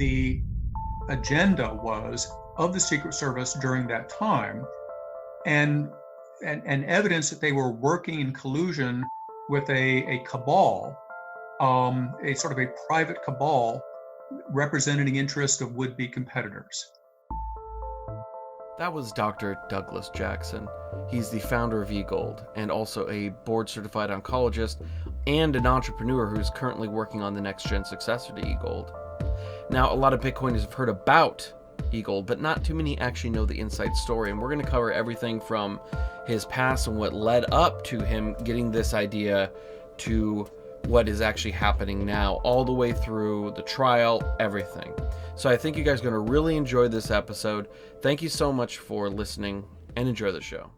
the agenda was of the Secret Service during that time, and evidence that they were working in collusion with a cabal, a sort of a private cabal representing the interests of would-be competitors. That was Dr. Douglas Jackson. He's the founder of Egold and also a board-certified oncologist and an entrepreneur who's currently working on the next-gen successor to Egold. Now, a lot of Bitcoiners have heard about Egold, but not too many actually know the inside story, and we're going to cover everything from his past and what led up to him getting this idea to what is actually happening now, all the way through the trial, everything. So I think you guys are going to really enjoy this episode. Thank you so much for listening, and enjoy the show.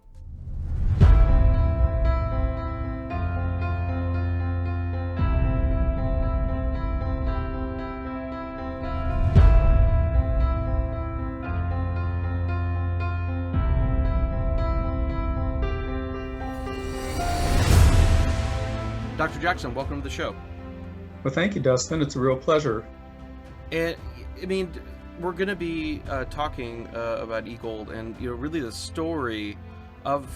Dr. Jackson, welcome to the show. Well, thank you, Dustin. It's a real pleasure. And I mean, we're going to be talking about Egold, and really the story of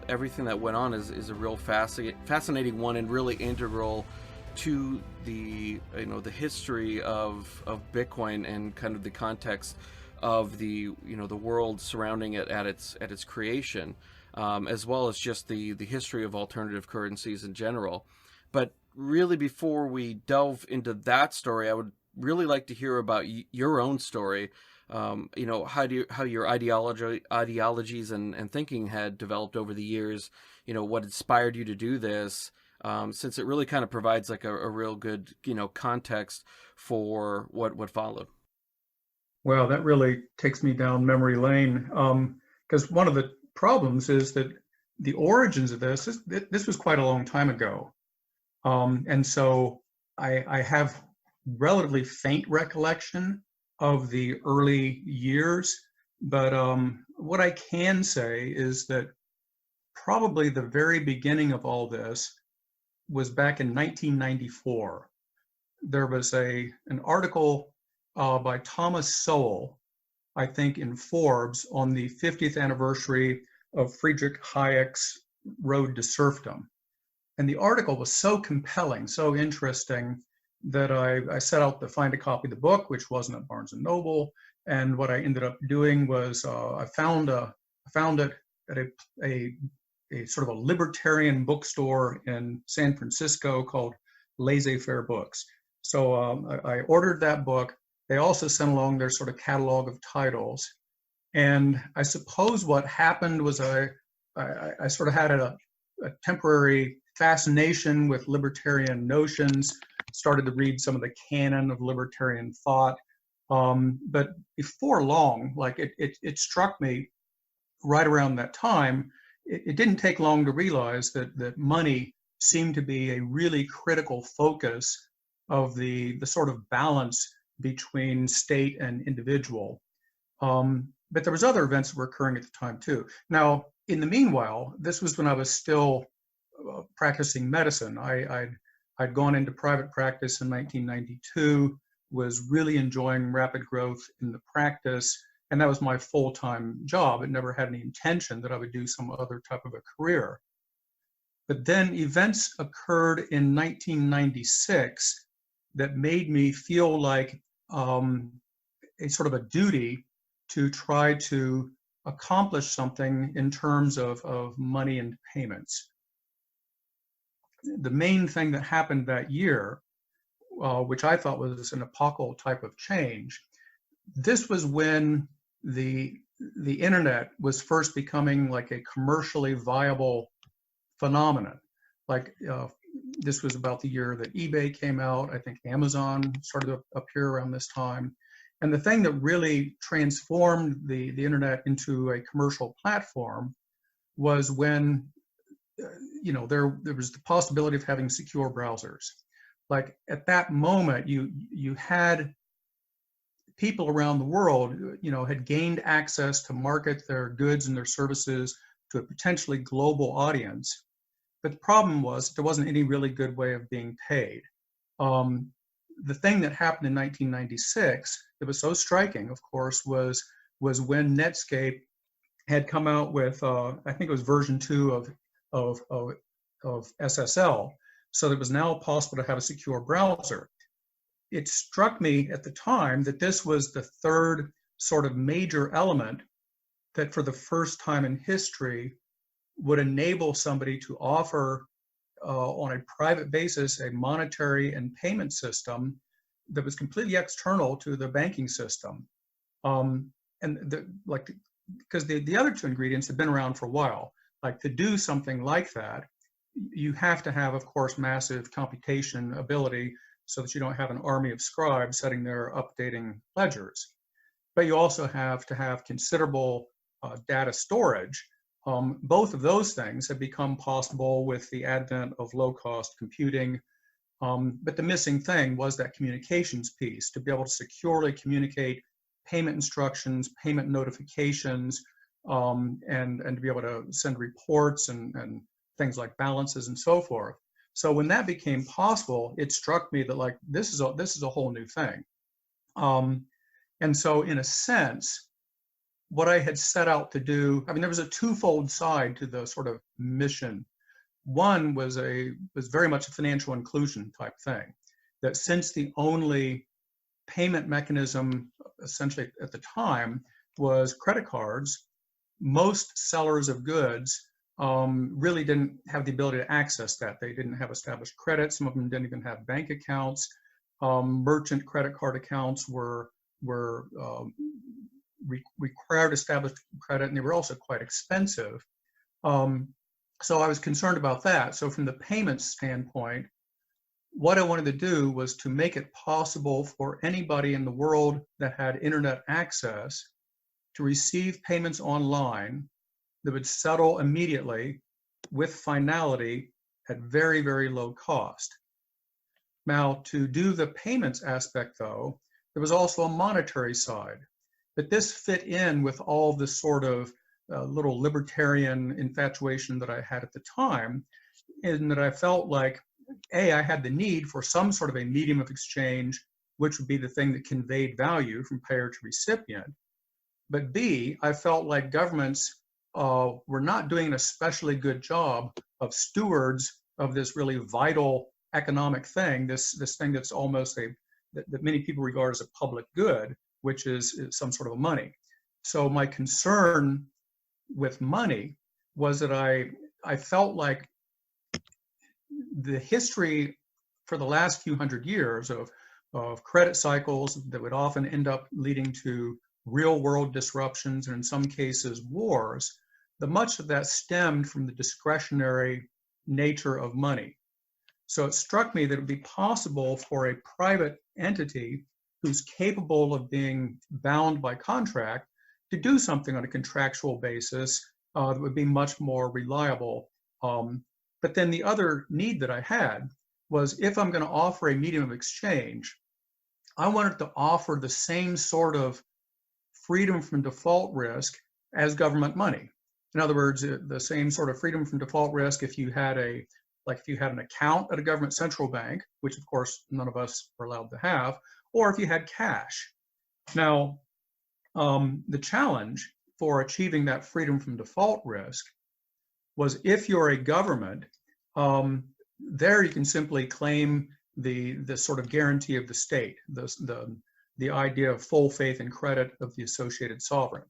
everything that went on is a real fascinating one, and really integral to the the history of Bitcoin and kind of the context of the the world surrounding it at its creation. As well as just the history of alternative currencies in general. But really, before we delve into that story, I would really like to hear about your own story. How your ideologies and thinking had developed over the years. What inspired you to do this? Since it really kind of provides like a real good context for what followed. Well, that really takes me down memory lane, because one of the problems is that the origins of this was quite a long time ago, and so I have relatively faint recollection of the early years, but what I can say is that probably the very beginning of all this was back in 1994. There was an article by Thomas Sowell, I think, in Forbes on the 50th anniversary of Friedrich Hayek's Road to Serfdom. And the article was so compelling, so interesting, that I set out to find a copy of the book, which wasn't at Barnes & Noble. And what I ended up doing was I found it at a sort of a libertarian bookstore in San Francisco called Laissez-Faire Books. So I ordered that book. They also sent along their sort of catalog of titles. And I suppose what happened was I sort of had a temporary fascination with libertarian notions, started to read some of the canon of libertarian thought. But before long, like it struck me right around that time, it didn't take long to realize that money seemed to be a really critical focus of the sort of balance between state and individual. But there was other events that were occurring at the time too. Now, in the meanwhile, this was when I was still practicing medicine. I'd gone into private practice in 1992, was really enjoying rapid growth in the practice, and that was my full-time job. It never had any intention that I would do some other type of a career. But then events occurred in 1996 that made me feel like a sort of a duty to try to accomplish something in terms of money and payments. The main thing that happened that year, which I thought was an epochal type of change, this was when the internet was first becoming like a commercially viable phenomenon. Like this was about the year that eBay came out. I think Amazon started to appear around this time. And the thing that really transformed the internet into a commercial platform was when there was the possibility of having secure browsers. Like at that moment, you had people around the world, had gained access to market their goods and their services to a potentially global audience. But the problem was there wasn't any really good way of being paid. the thing that happened in 1996 that was so striking, of course, was when Netscape had come out with, I think it was version 2 of SSL, so that it was now possible to have a secure browser. It struck me at the time that this was the third sort of major element that for the first time in history would enable somebody to offer on a private basis a monetary and payment system that was completely external to the banking system. Because the other two ingredients have been around for a while. Like, to do something like that, you have to have, of course, massive computation ability so that you don't have an army of scribes sitting there updating ledgers. But you also have to have considerable data storage. Both of those things have become possible with the advent of low-cost computing. But the missing thing was that communications piece, to be able to securely communicate payment instructions, payment notifications, and to be able to send reports and things like balances and so forth. So when that became possible, it struck me that, like, this is a whole new thing. And so in a sense, what I had set out to do, I mean, there was a twofold side to the sort of mission. One was very much a financial inclusion type thing, that since the only payment mechanism essentially at the time was credit cards, most sellers of goods really didn't have the ability to access that. They didn't have established credit. Some of them didn't even have bank accounts. Merchant credit card accounts were required established credit, and they were also quite expensive. So I was concerned about that. So from the payments standpoint, what I wanted to do was to make it possible for anybody in the world that had internet access to receive payments online that would settle immediately with finality at very, very low cost. Now, to do the payments aspect, though, there was also a monetary side. But this fit in with all the sort of little libertarian infatuation that I had at the time, in that I felt like, A, I had the need for some sort of a medium of exchange, which would be the thing that conveyed value from payer to recipient. But B, I felt like governments were not doing an especially good job of stewards of this really vital economic thing, this thing that's almost that many people regard as a public good, which is some sort of money. So my concern with money was that I felt like the history for the last few hundred years of credit cycles that would often end up leading to real world disruptions and in some cases wars, the much of that stemmed from the discretionary nature of money. So it struck me that it would be possible for a private entity who's capable of being bound by contract to do something on a contractual basis that would be much more reliable. But then the other need that I had was, if I'm going to offer a medium of exchange, I wanted to offer the same sort of freedom from default risk as government money. In other words, the same sort of freedom from default risk if you had if you had an account at a government central bank, which of course none of us are allowed to have, or if you had cash. Now, the challenge for achieving that freedom from default risk was, if you're a government, there you can simply claim the sort of guarantee of the state, the idea of full faith and credit of the associated sovereign.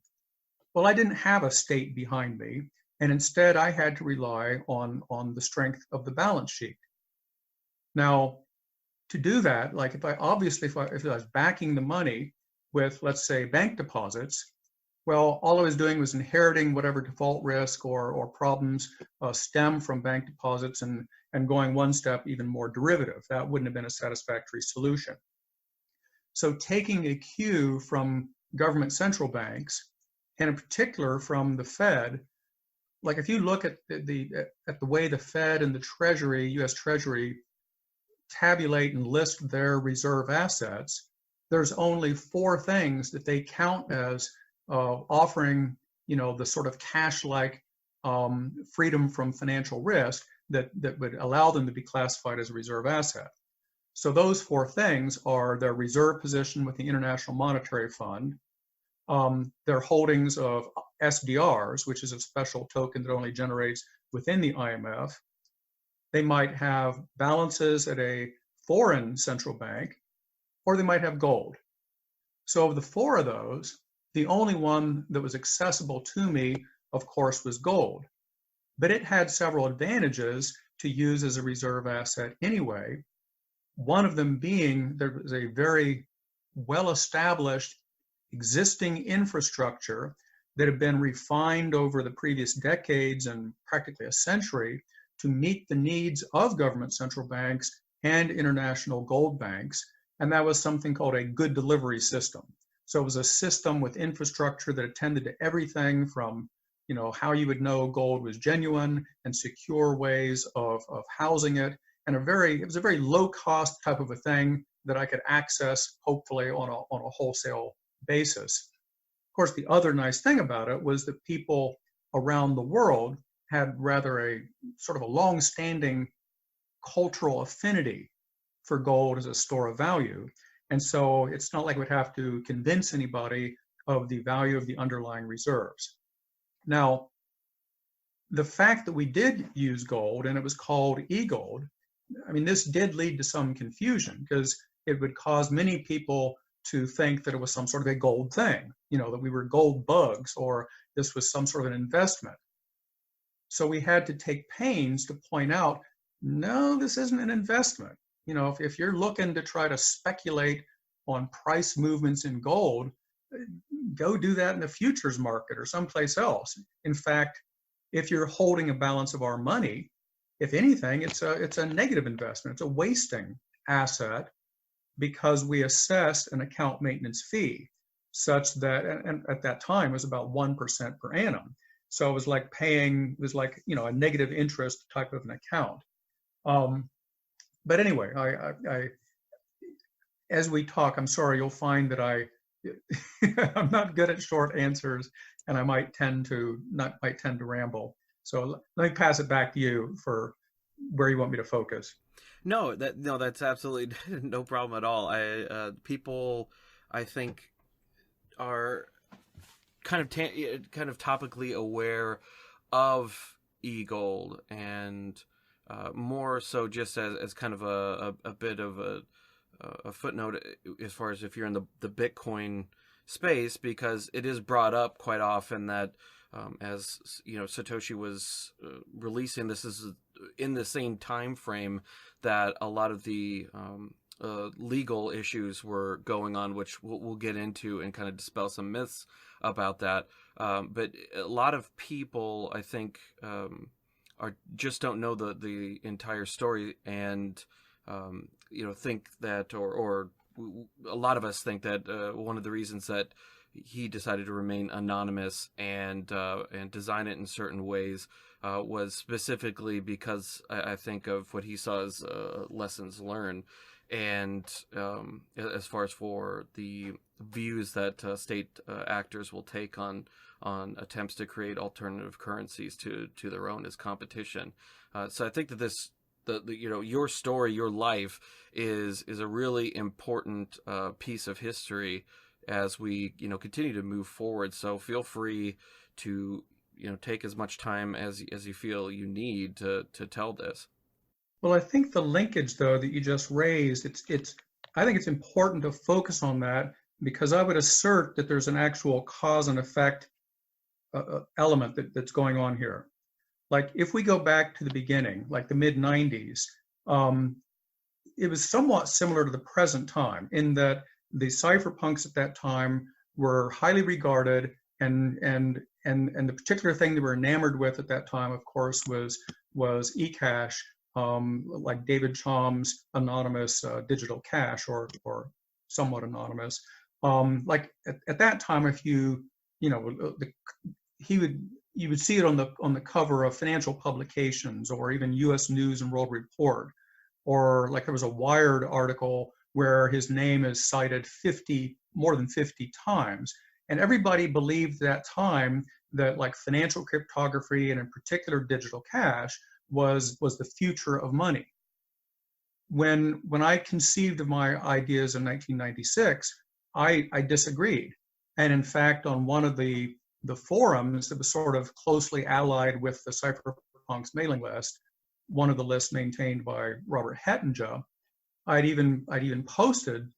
Well, I didn't have a state behind me, and instead I had to rely on the strength of the balance sheet. Now, to do that, like if I was backing the money with, let's say, bank deposits, well, all I was doing was inheriting whatever default risk or problems stem from bank deposits and going one step even more derivative. That wouldn't have been a satisfactory solution. So taking a cue from government central banks, and in particular from the Fed, like if you look at the way the Fed and the Treasury, U.S. Treasury, tabulate and list their reserve assets, there's only 4 things that they count as offering, the sort of cash-like freedom from financial risk that would allow them to be classified as a reserve asset. So those four things are their reserve position with the International Monetary Fund, their holdings of SDRs, which is a special token that only generates within the IMF. They might have balances at a foreign central bank, or they might have gold. So of the four of those, the only one that was accessible to me, of course, was gold. But it had several advantages to use as a reserve asset anyway. One of them being there was a very well-established existing infrastructure that had been refined over the previous decades and practically a century to meet the needs of government central banks and international gold banks. And that was something called a good delivery system. So it was a system with infrastructure that attended to everything from, how you would know gold was genuine and secure ways of housing it. And it was a very low cost type of a thing that I could access, hopefully on a wholesale basis. Of course, the other nice thing about it was that people around the world had rather a sort of a long-standing cultural affinity for gold as a store of value. And so it's not like we'd have to convince anybody of the value of the underlying reserves. Now, the fact that we did use gold and it was called Egold, this did lead to some confusion because it would cause many people to think that it was some sort of a gold thing, that we were gold bugs or this was some sort of an investment. So we had to take pains to point out, no, this isn't an investment. If you're looking to try to speculate on price movements in gold, go do that in the futures market or someplace else. In fact, if you're holding a balance of our money, if anything, it's a negative investment. It's a wasting asset because we assessed an account maintenance fee such that, and at that time it was about 1% per annum. So it was like a negative interest type of an account. But anyway, I as we talk, I'm sorry, you'll find that I'm not good at short answers, and I might tend to ramble. So let me pass it back to you for where you want me to focus. No, that's absolutely no problem at all. People, I think, are kind of topically aware of Egold, and more so just as kind of a bit of a footnote as far as if you're in the Bitcoin space, because it is brought up quite often that as Satoshi was releasing this is in the same time frame that a lot of the legal issues were going on, which we'll get into and kind of dispel some myths about that. But a lot of people, I think, just don't know the entire story, and think that, or a lot of us think that one of the reasons that he decided to remain anonymous and design it in certain ways was specifically because I think of what he saw as lessons learned, and as far as for the views that state actors will take on attempts to create alternative currencies to their own as competition. So I think that your story, your life is a really important piece of history as we continue to move forward. So feel free to take as much time as you feel you need to tell this. Well, I think the linkage though that you just raised, I think it's important to focus on that, because I would assert that there's an actual cause and effect element that's going on here. Like if we go back to the beginning, like the mid-90s, it was somewhat similar to the present time in that the cypherpunks at that time were highly regarded, and the particular thing they were enamored with at that time, of course, was eCash, like David Chaum's anonymous digital cash, or somewhat anonymous. Like at that time, if you would see it on the cover of financial publications or even U.S. News and World Report, or like there was a Wired article where his name is cited more than 50 times. And everybody believed that time that like financial cryptography, and in particular digital cash, was the future of money. when I conceived of my ideas in 1996, I disagreed. And in fact, on one of the forums that was sort of closely allied with the cypherpunks mailing list, one of the lists maintained by Robert Hettinger, I'd even posted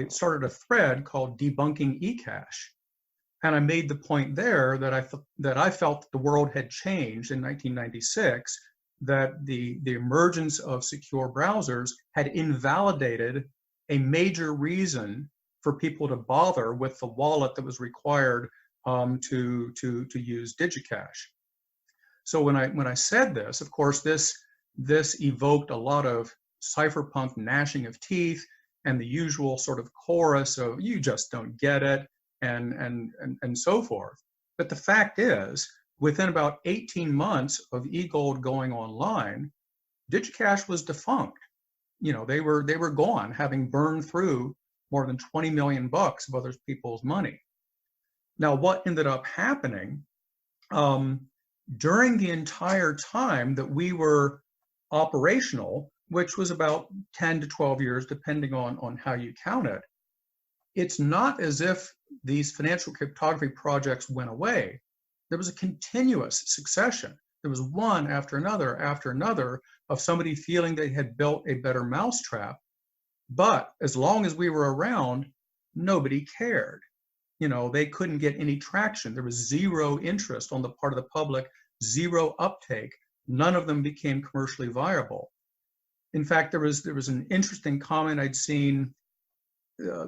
started a thread called Debunking eCash. And I made the point there that I felt that the world had changed in 1996, that the emergence of secure browsers had invalidated a major reason for people to bother with the wallet that was required to use DigiCash. So when I said this, of course, this evoked a lot of cypherpunk gnashing of teeth and the usual sort of chorus of "you just don't get it" and so forth. But the fact is, within about 18 months of Egold going online, DigiCash was defunct. You know, they were gone, having burned through more than 20 million bucks of other people's money. Now, what ended up happening during the entire time that we were operational, which was about 10 to 12 years, depending on how you count it, it's not as if these financial cryptography projects went away. There was a continuous succession. There was one after another of somebody feeling they had built a better mousetrap. But as long as we were around, nobody cared. You know, they couldn't get any traction. There was zero interest on the part of the public, zero uptake. None of them became commercially viable. In fact, there was an interesting comment I'd seen,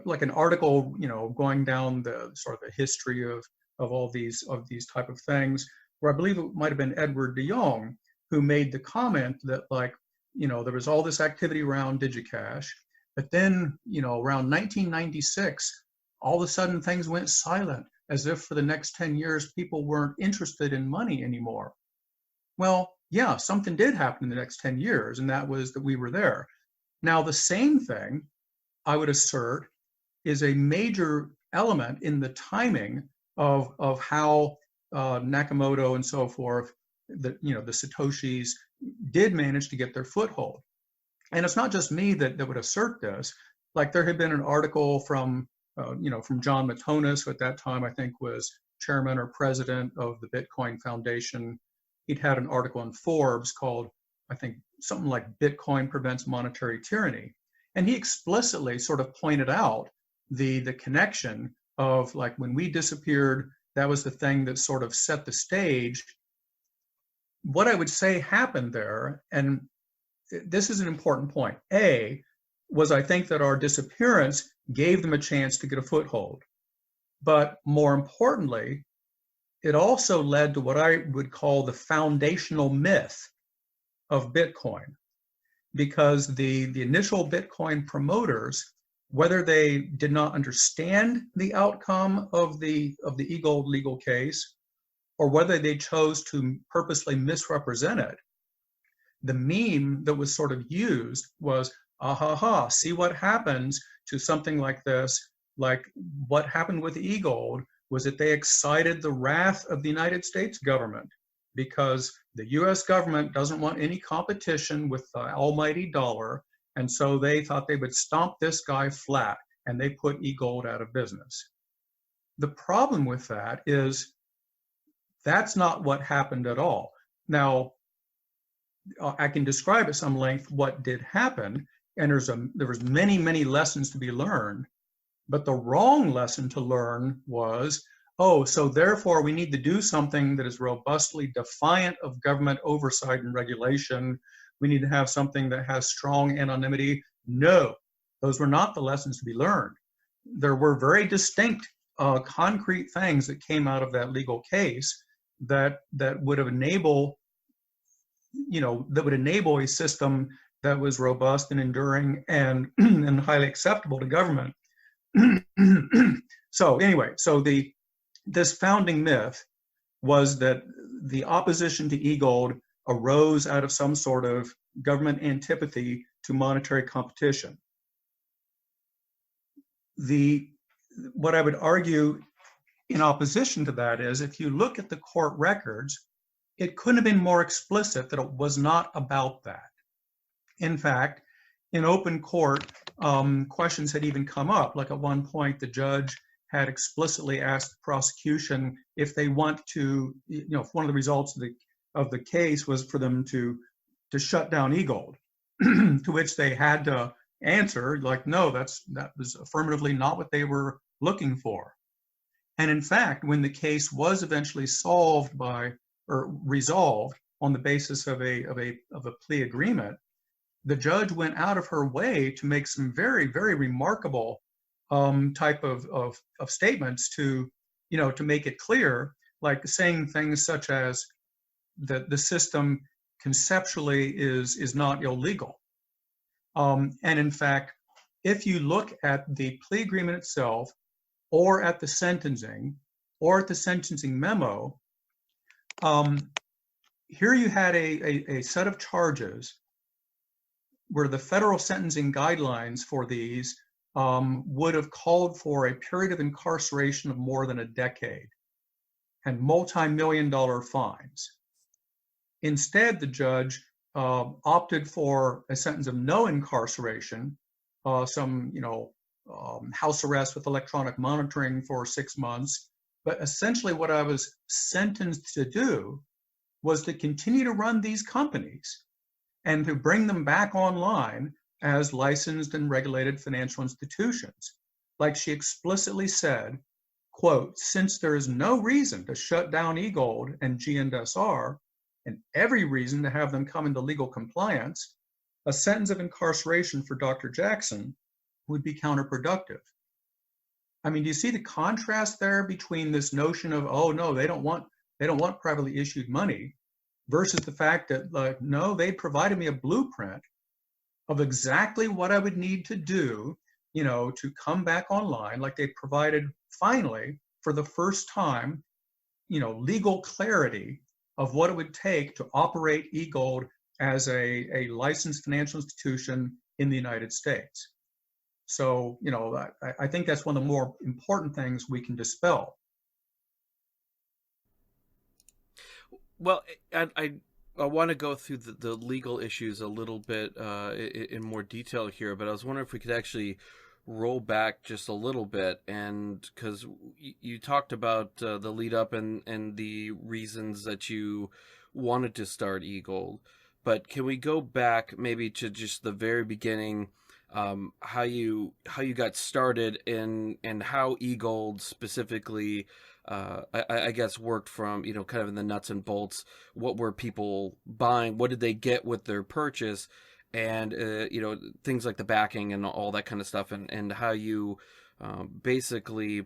like an article, you know, going down the sort of the history of all these type of things, where I believe it might have been Edward de Jong who made the comment that, like, you know, there was all this activity around DigiCash, but then, you know, around 1996, all of a sudden things went silent, as if for the next 10 years people weren't interested in money anymore. Well, yeah, something did happen in the next 10 years, and that was that we were there. Now, the same thing, I would assert, is a major element in the timing of how Nakamoto and so forth, the Satoshis, did manage to get their foothold. And it's not just me that would assert this. Like, there had been an article from John Matonis, who at that time I think was chairman or president of the Bitcoin Foundation. He'd had an article in Forbes called, I think, something like "Bitcoin Prevents Monetary Tyranny." And he explicitly sort of pointed out the connection of, like, when we disappeared, that was the thing that sort of set the stage. What I would say happened there, and this is an important point, was I think that our disappearance gave them a chance to get a foothold. But more importantly, it also led to what I would call the foundational myth of Bitcoin. Because the initial Bitcoin promoters, whether they did not understand the outcome of the Egold legal case, or whether they chose to purposely misrepresent it, the meme that was sort of used was, "Ahaha, see what happens to something like this." Like, what happened with Egold was that they excited the wrath of the United States government, because the US government doesn't want any competition with the almighty dollar, and so they thought they would stomp this guy flat, and they put Egold out of business. The problem with that is that's not what happened at all. Now, I can describe at some length what did happen, and there was many lessons to be learned. But the wrong lesson to learn was, oh, so therefore we need to do something that is robustly defiant of government oversight and regulation. We need to have something that has strong anonymity. No, those were not the lessons to be learned. There were very distinct, concrete things that came out of that legal case that would enable a system that was robust and enduring and highly acceptable to government. So anyway, this founding myth was that the opposition to Egold arose out of some sort of government antipathy to monetary competition. What I would argue in opposition to that is, if you look at the court records, it couldn't have been more explicit that it was not about that. In fact, in open court, questions had even come up. Like at one point, the judge had explicitly asked the prosecution if they want to, if one of the results of the case was for them to shut down Egold, to which they had to answer like, no, that was affirmatively not what they were looking for. And in fact, when the case was eventually resolved on the basis of a plea agreement, the judge went out of her way to make some very, very remarkable type of statements to make it clear, like saying things such as that the system conceptually is not illegal. And in fact, if you look at the plea agreement itself, or at the sentencing, or at the sentencing memo, here you had a set of charges where the federal sentencing guidelines for these would have called for a period of incarceration of more than a decade and multi-million-dollar fines. Instead, the judge opted for a sentence of no incarceration, house arrest with electronic monitoring for 6 months. But essentially what I was sentenced to do was to continue to run these companies and to bring them back online as licensed and regulated financial institutions. Like she explicitly said, quote, since there is no reason to shut down Egold and GNSR and every reason to have them come into legal compliance, a sentence of incarceration for Dr. Jackson would be counterproductive. I mean, do you see the contrast there between this notion of, oh no, they don't want privately issued money, versus the fact that, like, no, they provided me a blueprint of exactly what I would need to do, to come back online. Like they provided finally, for the first time, legal clarity of what it would take to operate Egold as a licensed financial institution in the United States. So, I think that's one of the more important things we can dispel. Well, I want to go through the legal issues a little bit in more detail here, but I was wondering if we could actually roll back just a little bit, and because you talked about the lead up and the reasons that you wanted to start Egold, but can we go back maybe to just the very beginning? How you got started and how Egold specifically, I guess, worked from, kind of in the nuts and bolts. What were people buying? What did they get with their purchase? And, things like the backing and all that kind of stuff, and how you basically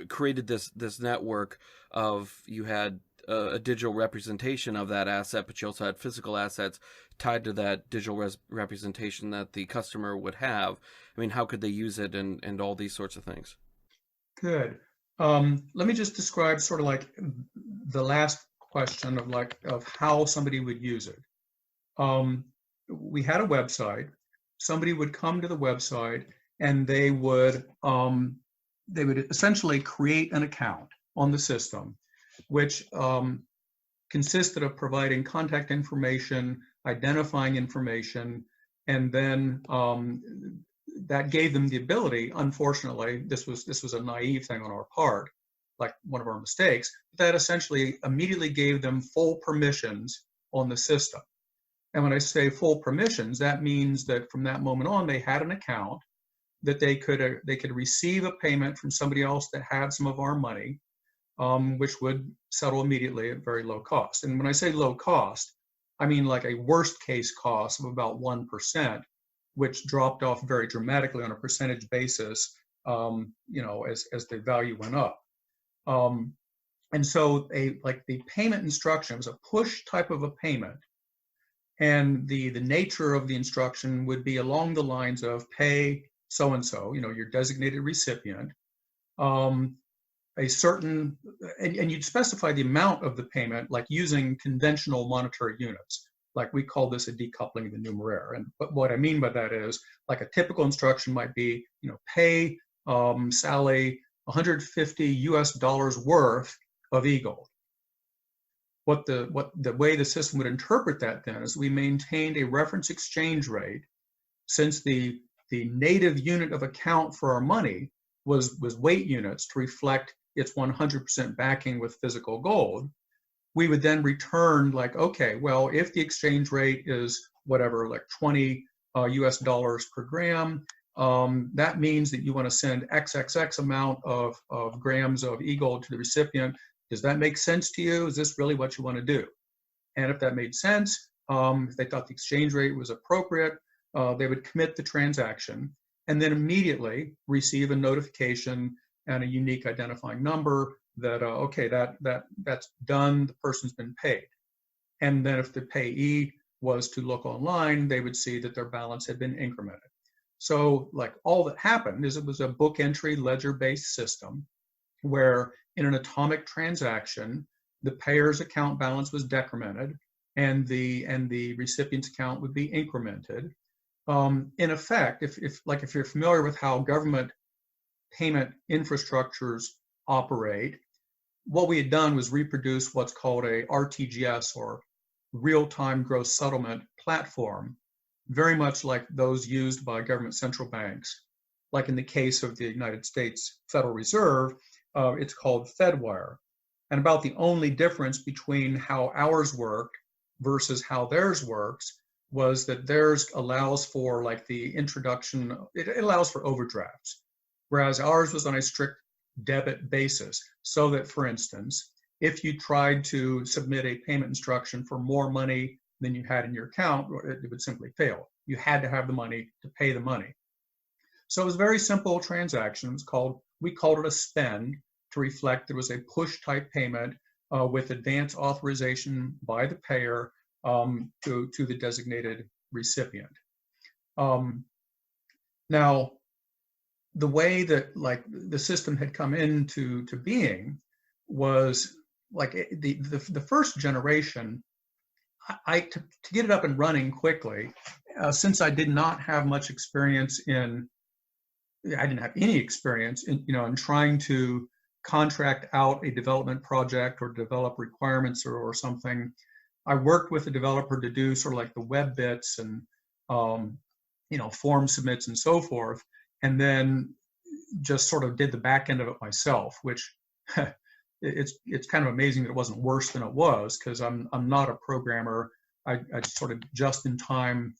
created this network of, you had a digital representation of that asset, but you also had physical assets tied to that digital representation that the customer would have. I mean, how could they use it and all these sorts of things? Good. Let me just describe sort of like the last question of how somebody would use it. We had a website. Somebody would come to the website and they would essentially create an account on the system, which consisted of providing contact information, identifying information, and then that gave them the ability. Unfortunately, this was a naive thing on our part, like one of our mistakes, that essentially immediately gave them full permissions on the system. And when I say full permissions, that means that from that moment on, they had an account, that they could receive a payment from somebody else that had some of our money, which would settle immediately at very low cost. And when I say low cost, I mean like a worst case cost of about 1%, which dropped off very dramatically on a percentage basis, as the value went up. And so the payment instruction was a push type of a payment. And the nature of the instruction would be along the lines of pay so-and-so, your designated recipient, a certain, and you'd specify the amount of the payment, like using conventional monetary units. Like we call this a decoupling of the numeraire. But what I mean by that is, like a typical instruction might be, pay Sally $150 worth of Egold. What the way the system would interpret that then is we maintained a reference exchange rate since the native unit of account for our money was weight units to reflect its 100% backing with physical gold, we would then return like, okay, well, if the exchange rate is whatever, like 20 US dollars per gram, that means that you want to send XXX amount of grams of Egold to the recipient. Does that make sense to you? Is this really what you want to do? And if that made sense, if they thought the exchange rate was appropriate, they would commit the transaction and then immediately receive a notification and a unique identifying number that, okay, that's done, the person's been paid. And then if the payee was to look online, they would see that their balance had been incremented. So like all that happened is it was a book entry ledger-based system where in an atomic transaction, the payer's account balance was decremented and the recipient's account would be incremented. In effect, if you're familiar with how government payment infrastructures operate, what we had done was reproduce what's called a RTGS, or real-time gross settlement platform, very much like those used by government central banks. Like in the case of the United States Federal Reserve, it's called FedWire. And about the only difference between how ours worked versus how theirs works was that theirs allows for like the introduction, it allows for overdrafts, whereas ours was on a strict debit basis. So that, for instance, if you tried to submit a payment instruction for more money than you had in your account, it would simply fail. You had to have the money to pay the money. So it was a very simple transaction. We called it a spend to reflect there was a push type payment with advance authorization by the payer to the designated recipient. Now, the way that like the system had come into being was like the first generation. To get it up and running quickly, since I did not have much experience I didn't have any experience in trying to contract out a development project or develop requirements or something. I worked with a developer to do sort of like the web bits and form submits and so forth, and then just sort of did the back end of it myself, which it's kind of amazing that it wasn't worse than it was, because I'm not a programmer. I sort of just in time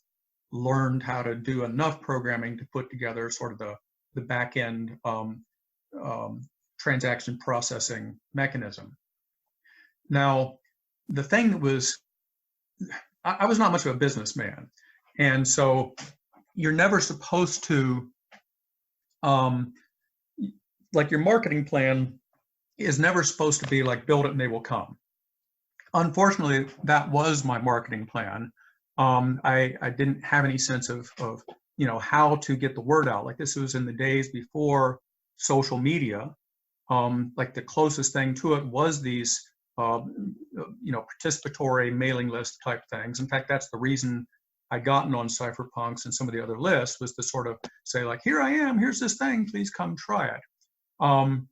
learned how to do enough programming to put together sort of the back end transaction processing mechanism. Now, the thing that was, I was not much of a businessman, and so you're never supposed to, like your marketing plan is never supposed to be like build it and they will come. Unfortunately, that was my marketing plan. I didn't have any sense of how to get the word out. Like this was in the days before social media. Like the closest thing to it was these participatory mailing list type things. In fact, that's the reason I gotten on Cypherpunks and some of the other lists, was to sort of say like, here I am, here's this thing, please come try it. And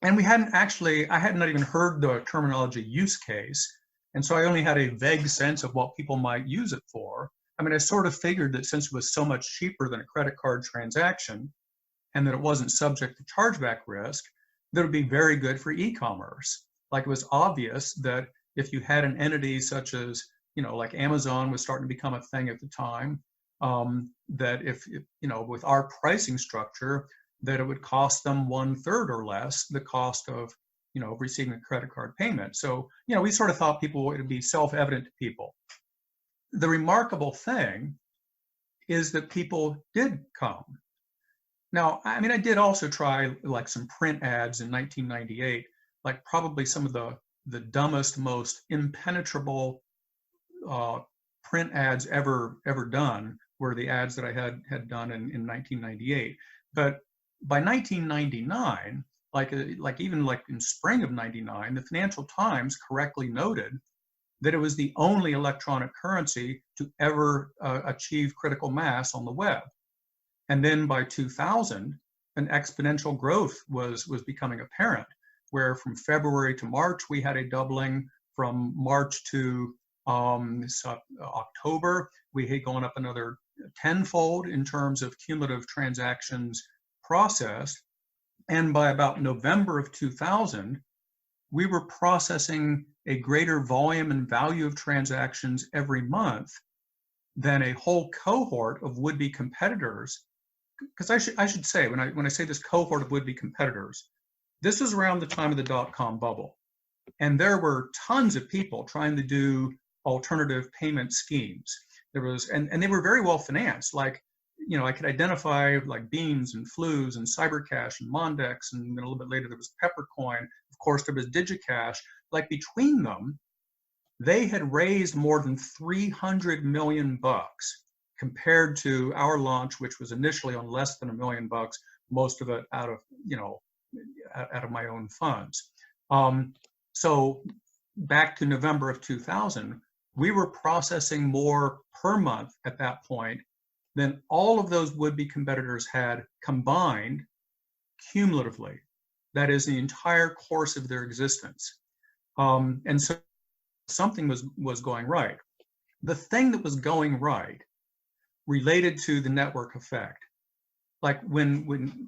I had not even heard the terminology use case. And so I only had a vague sense of what people might use it for. I mean, I sort of figured that since it was so much cheaper than a credit card transaction and that it wasn't subject to chargeback risk, that it would be very good for e-commerce. Like it was obvious that if you had an entity such as, like Amazon was starting to become a thing at the time, that if, with our pricing structure, that it would cost them 1/3 or less the cost of, receiving a credit card payment. So, we sort of thought it would be self-evident to people. The remarkable thing is that people did come. Now, I mean, I did also try like some print ads in 1998, like probably some of the dumbest, most impenetrable print ads ever done were the ads that I had done in 1998. But by 1999, even in spring of 99, the Financial Times correctly noted that it was the only electronic currency to ever achieve critical mass on the web. And then by 2000, an exponential growth was becoming apparent, where from February to March, we had a doubling. From March to October, we had gone up another tenfold in terms of cumulative transactions processed. And by about November of 2000, we were processing a greater volume and value of transactions every month than a whole cohort of would-be competitors. Because I should say, when I say this cohort of would-be competitors, this was around the time of the dot-com bubble. And there were tons of people trying to do alternative payment schemes. There was, and they were very well financed. Like, I could identify like Beams and Flues and Cybercash and Mondex, and then a little bit later there was Peppercoin. Of course, there was DigiCash. Like between them, they had raised more than 300 million bucks compared to our launch, which was initially on less than $1 million, most of it out of my own funds. So back to November of 2000, we were processing more per month at that point than all of those would-be competitors had combined cumulatively. That is the entire course of their existence. And so something was going right. The thing that was going right related to the network effect. Like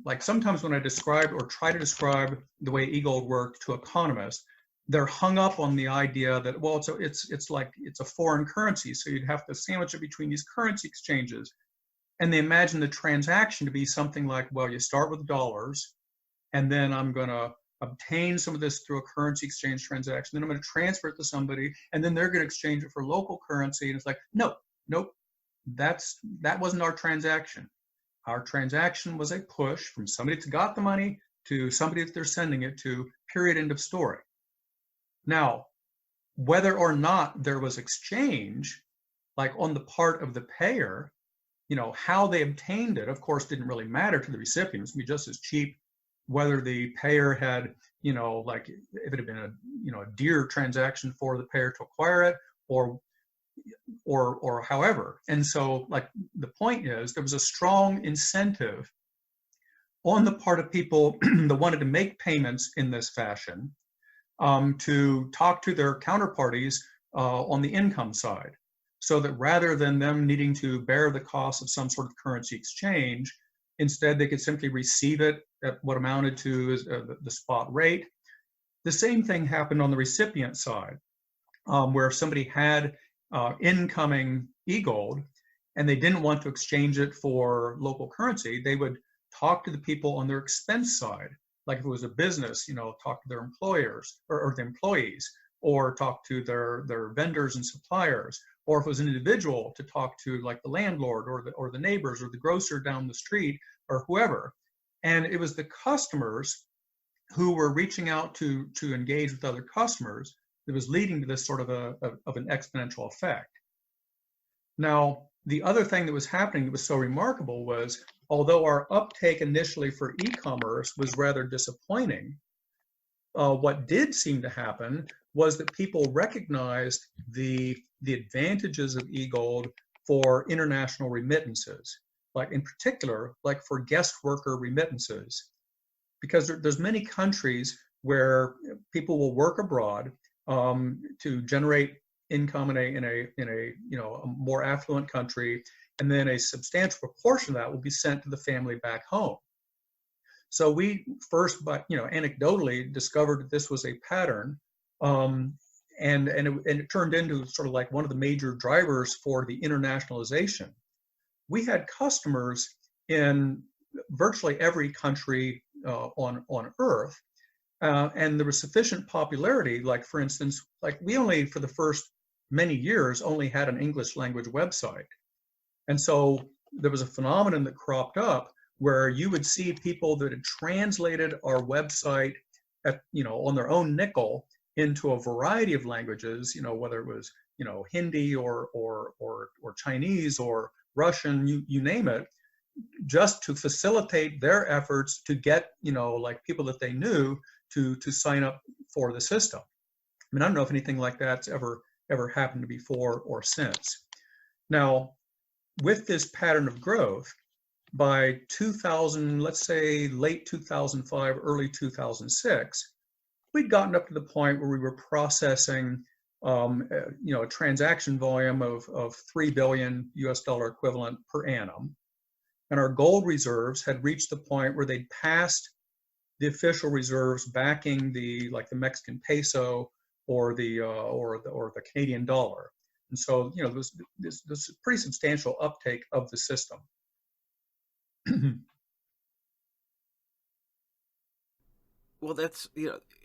like sometimes when I describe or try to describe the way Egold worked to economists, they're hung up on the idea that, well, it's like it's a foreign currency, so you'd have to sandwich it between these currency exchanges. And they imagine the transaction to be something like, well, you start with dollars, and then I'm going to obtain some of this through a currency exchange transaction. Then I'm going to transfer it to somebody, and then they're going to exchange it for local currency. And it's like, nope, that wasn't our transaction. Our transaction was a push from somebody that got the money to somebody that they're sending it to, period, end of story. Now, whether or not there was exchange, like on the part of the payer, how they obtained it, of course, didn't really matter to the recipients. It would be just as cheap whether the payer had, like if it had been a dear transaction for the payer to acquire it, or however. And so, like, the point is, there was a strong incentive on the part of people that wanted to make payments in this fashion to talk to their counterparties on the income side, so that rather than them needing to bear the cost of some sort of currency exchange, instead they could simply receive it at what amounted to the spot rate. The same thing happened on the recipient side, where if somebody had incoming Egold and they didn't want to exchange it for local currency, they would talk to the people on their expense side. Like if it was a business, talk to their employers or the employees, or talk to their vendors and suppliers. Or if it was an individual, to talk to like the landlord or the neighbors or the grocer down the street or whoever. And it was the customers who were reaching out to engage with other customers that was leading to this sort of an exponential effect. Now, the other thing that was happening that was so remarkable was, although our uptake initially for e-commerce was rather disappointing, what did seem to happen was that people recognized the advantages of Egold for international remittances, like in particular, like for guest worker remittances, because there's many countries where people will work abroad to generate income in a more affluent country, and then a substantial proportion of that will be sent to the family back home. So we first, anecdotally discovered that this was a pattern, and it turned into sort of like one of the major drivers for the internationalization. We had customers in virtually every country on Earth, and there was sufficient popularity. Like, for instance, like we only, for the first many years, only had an English language website. And so there was a phenomenon that cropped up where you would see people that had translated our website on their own nickel into a variety of languages, whether it was, Hindi or Chinese or Russian, you name it, just to facilitate their efforts to get, like people that they knew to sign up for the system. I mean, I don't know if anything like that's ever happened before or since. Now, with this pattern of growth, by 2000, let's say late 2005, early 2006, we'd gotten up to the point where we were processing a transaction volume of 3 billion US dollar equivalent per annum. And our gold reserves had reached the point where they'd passed the official reserves backing the Mexican peso or the Canadian dollar. And so, there was this pretty substantial uptake of the system. Well, that's,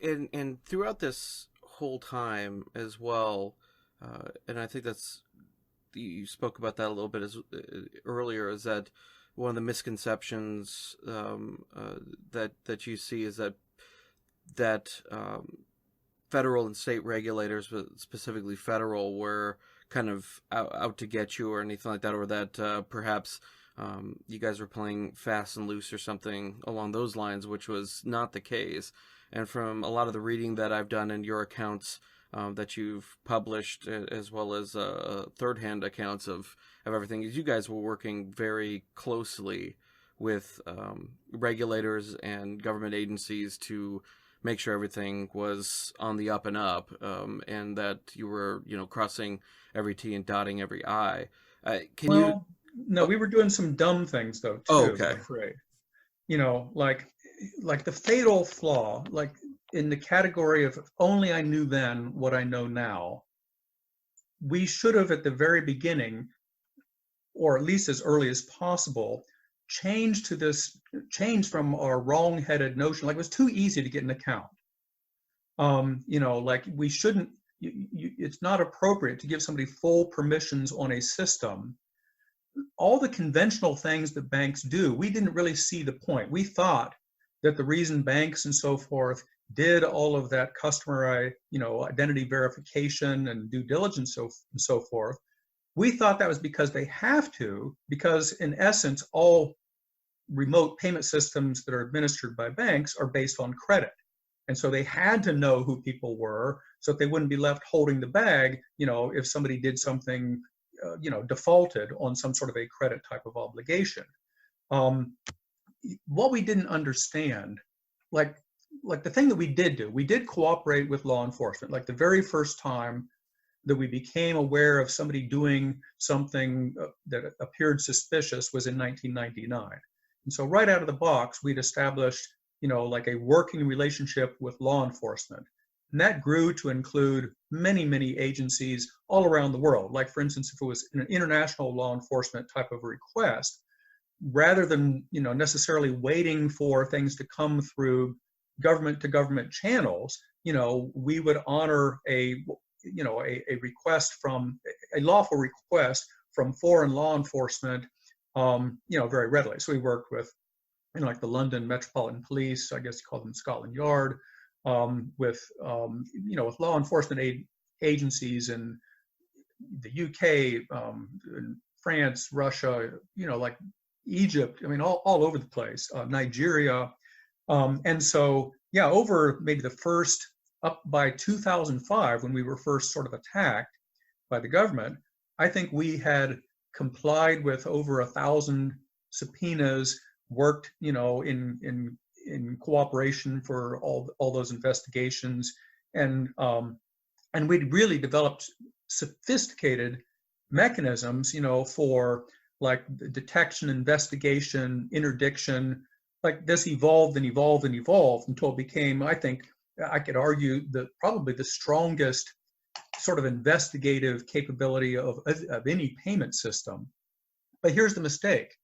and throughout this whole time as well, and I think that's, you spoke about that a little bit earlier, is that one of the misconceptions that you see is that federal and state regulators, but specifically federal, were kind of out to get you or anything like that, or that perhaps you guys were playing fast and loose or something along those lines, which was not the case. And from a lot of the reading that I've done in your accounts that you've published, as well as third-hand accounts of everything, is you guys were working very closely with regulators and government agencies to make sure everything was on the up and up, and that you were, crossing every T and dotting every I. No, we were doing some dumb things though too. Oh, okay. I'm afraid. Like the fatal flaw, like in the category of if only I knew then what I know now. We should have at the very beginning, or at least as early as possible, changed from our wrong-headed notion. Like it was too easy to get an account. Like we shouldn't. It's not appropriate to give somebody full permissions on a system. All the conventional things that banks do, we didn't really see the point. We thought that the reason banks and so forth did all of that customer, identity verification and due diligence and so forth, we thought that was because they have to, because in essence, all remote payment systems that are administered by banks are based on credit. And so they had to know who people were so that they wouldn't be left holding the bag, if somebody did something defaulted on some sort of a credit type of obligation. What we didn't understand, like the thing that we did do, we did cooperate with law enforcement. Like the very first time that we became aware of somebody doing something that appeared suspicious was in 1999. And so right out of the box, we'd established, like a working relationship with law enforcement. And that grew to include many, many agencies all around the world. Like, for instance, if it was an international law enforcement type of request, rather than necessarily waiting for things to come through government to government channels, we would honor a request from a lawful request from foreign law enforcement, very readily. So we worked with, like the London Metropolitan Police, I guess you call them Scotland Yard, with law enforcement agencies in the UK, in France, Russia, like Egypt, all over the place, Nigeria. And so, over maybe up by 2005, when we were first sort of attacked by the government, I think we had complied with over 1,000 subpoenas, worked, in cooperation for all those investigations, and we'd really developed sophisticated mechanisms, for like detection, investigation, interdiction. Like this evolved and evolved and evolved until it became, I think, I could argue, probably the strongest sort of investigative capability of any payment system. But here's the mistake.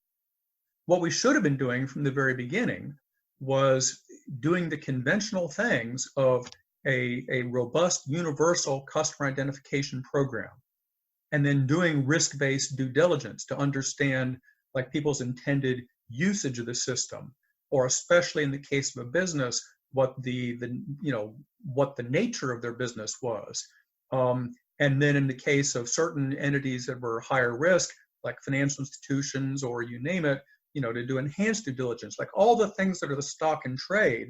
What we should have been doing from the very beginning was doing the conventional things of a robust universal customer identification program, and then doing risk-based due diligence to understand like people's intended usage of the system, or especially in the case of a business, what the nature of their business was. And then in the case of certain entities that were higher risk, like financial institutions or you name it, to do enhanced due diligence, like all the things that are the stock and trade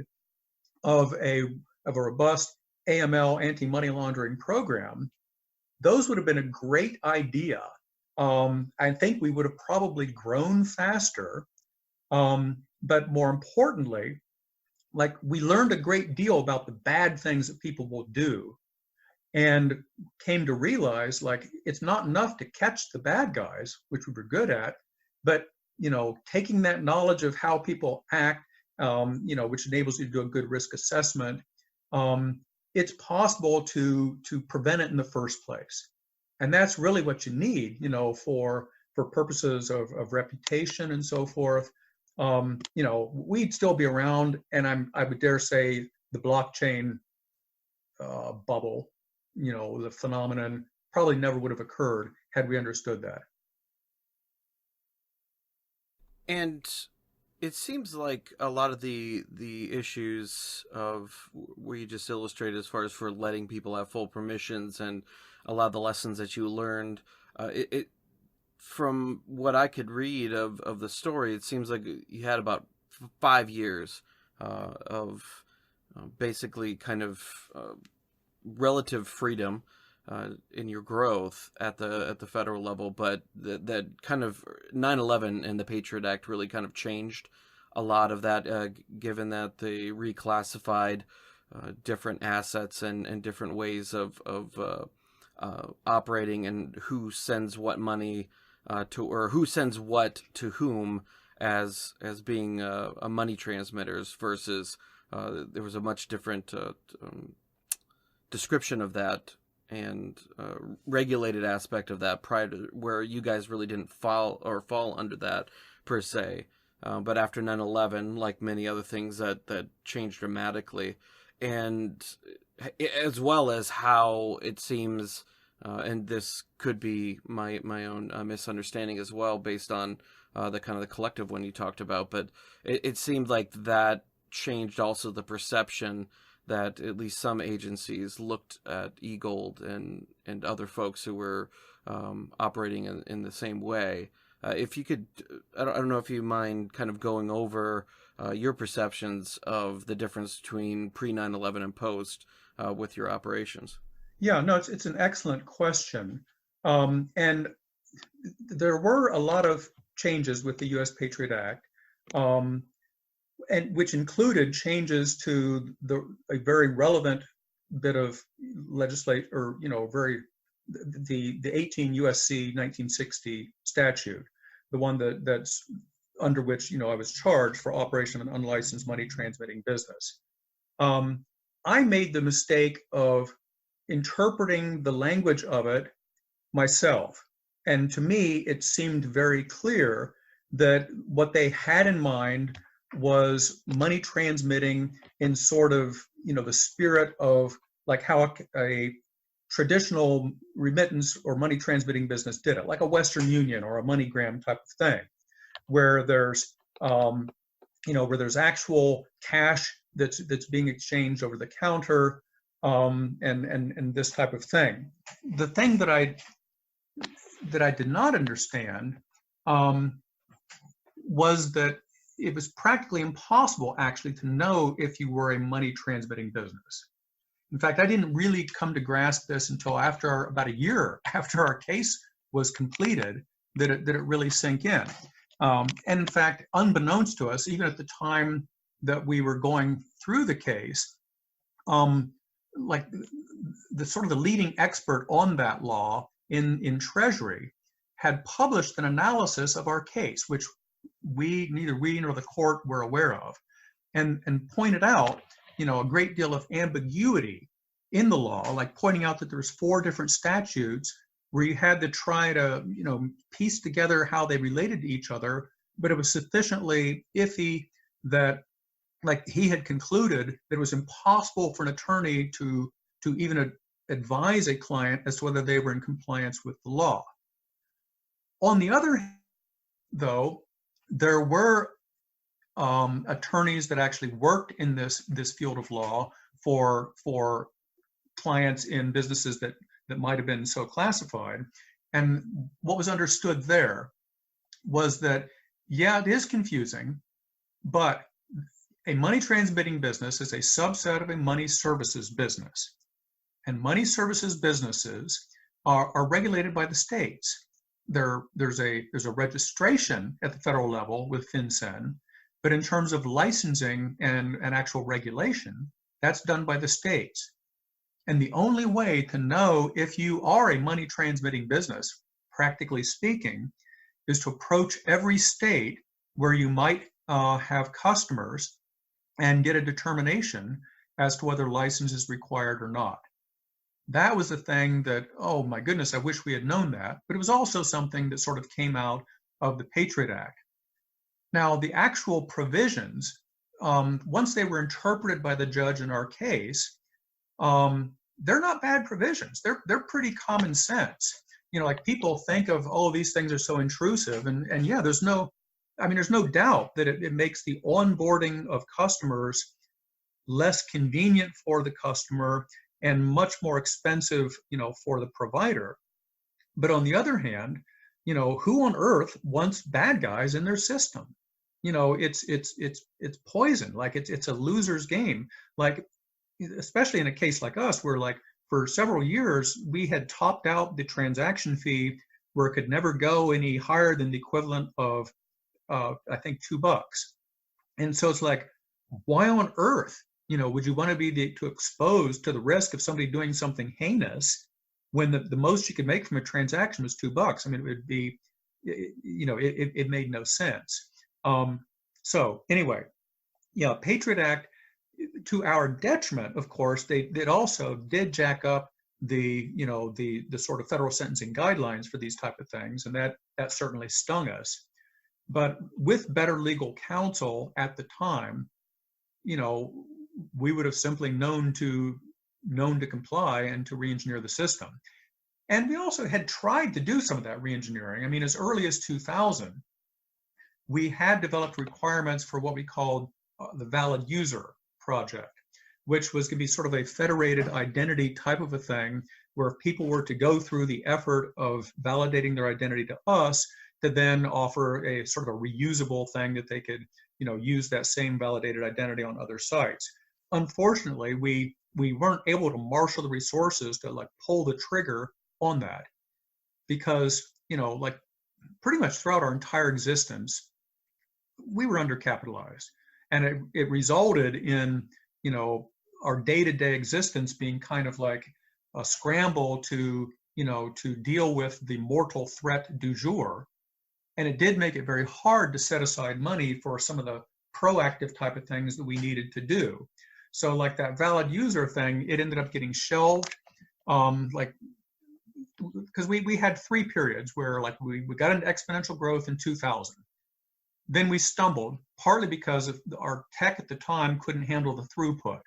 of a robust AML, anti-money laundering program. Those would have been a great idea. I think we would have probably grown faster. But more importantly, like we learned a great deal about the bad things that people will do. and came to realize, like, it's not enough to catch the bad guys, which we were good at, but taking that knowledge of how people act, which enables you to do a good risk assessment, it's possible to prevent it in the first place. And that's really what you need, for purposes of reputation and so forth. We'd still be around, and I would dare say the blockchain bubble, the phenomenon probably never would have occurred had we understood that. And it seems like a lot of the issues of where you just illustrated as far as for letting people have full permissions and a lot of the lessons that you learned, it from what I could read of the story, it seems like you had about 5 years of basically kind of relative freedom in your growth at the federal level, but that kind of 9/11 and the Patriot Act really kind of changed a lot of that, given that they reclassified different assets and different ways of operating, and who sends what money or who sends what to whom as being a money transmitters versus there was a much different description of that and regulated aspect of that prior to, where you guys really didn't fall under that per se. But after 9/11, like many other things that changed dramatically, and as well as how it seems, and this could be my own misunderstanding as well, based on the kind of the collective one you talked about, but it seemed like that changed also the perception that at least some agencies looked at Egold and other folks who were operating in the same way. If you could, I don't know if you mind kind of going over your perceptions of the difference between pre 9/11 and post with your operations. Yeah, no, it's an excellent question. And there were a lot of changes with the U.S. Patriot Act, and which included changes to a very relevant bit of legislation, or the 18 USC 1960 statute, the one that's under which I was charged for operation of an unlicensed money transmitting business. I made the mistake of interpreting the language of it myself, and to me it seemed very clear that what they had in mind was money transmitting in sort of the spirit of like how a traditional remittance or money transmitting business did it, like a Western Union or a MoneyGram type of thing, where there's where there's actual cash that's being exchanged over the counter, and this type of thing. The thing that I did not understand was that it was practically impossible actually to know if you were a money transmitting business. In fact, I didn't really come to grasp this until after about a year after our case was completed that it really sank in. And in fact, unbeknownst to us, even at the time that we were going through the case, like the sort of the leading expert on that law in Treasury had published an analysis of our case, which neither we nor the court were aware of, and pointed out a great deal of ambiguity in the law, like pointing out that there's 4 different statutes where you had to try to piece together how they related to each other, but it was sufficiently iffy that like he had concluded that it was impossible for an attorney to even advise a client as to whether they were in compliance with the law. On the other hand, though, there were attorneys that actually worked in this field of law for clients in businesses that might have been so classified. And what was understood there was that, yeah, it is confusing, but a money transmitting business is a subset of a money services business. And money services businesses are regulated by the states. There's a registration at the federal level with FinCEN, but in terms of licensing and actual regulation, that's done by the states. And the only way to know if you are a money transmitting business, practically speaking, is to approach every state where you might have customers and get a determination as to whether license is required or not. That was the thing that, oh my goodness, I wish we had known that. But it was also something that sort of came out of the Patriot Act. Now, the actual provisions, once they were interpreted by the judge in our case, they're not bad provisions. They're pretty common sense. Like people think of, oh, these things are so intrusive, and yeah, there's no doubt that it makes the onboarding of customers less convenient for the customer and much more expensive, for the provider. But on the other hand, who on earth wants bad guys in their system? It's poison. Like it's a loser's game. Like, especially in a case like us, where like for several years we had topped out the transaction fee where it could never go any higher than the equivalent of I think $2. And so it's like, why on earth, would you want to be too exposed to the risk of somebody doing something heinous when the most you could make from a transaction was $2? I mean, it would be, it made no sense. So anyway, yeah, Patriot Act, to our detriment, of course, they also did jack up the sort of federal sentencing guidelines for these type of things, and that certainly stung us. But with better legal counsel at the time, we would have simply known to comply and to re-engineer the system. And we also had tried to do some of that re-engineering. I mean, as early as 2000, we had developed requirements for what we called the valid user project, which was going to be sort of a federated identity type of a thing, where if people were to go through the effort of validating their identity to us, to then offer a sort of a reusable thing that they could, use that same validated identity on other sites. Unfortunately, we weren't able to marshal the resources to like pull the trigger on that, because, like pretty much throughout our entire existence, we were undercapitalized. And it resulted in, our day-to-day existence being kind of like a scramble to deal with the mortal threat du jour. And it did make it very hard to set aside money for some of the proactive type of things that we needed to do. So like that valid user thing, it ended up getting shelved. Because we had 3 periods where like we got into exponential growth in 2000. Then we stumbled, partly because of our tech at the time couldn't handle the throughput,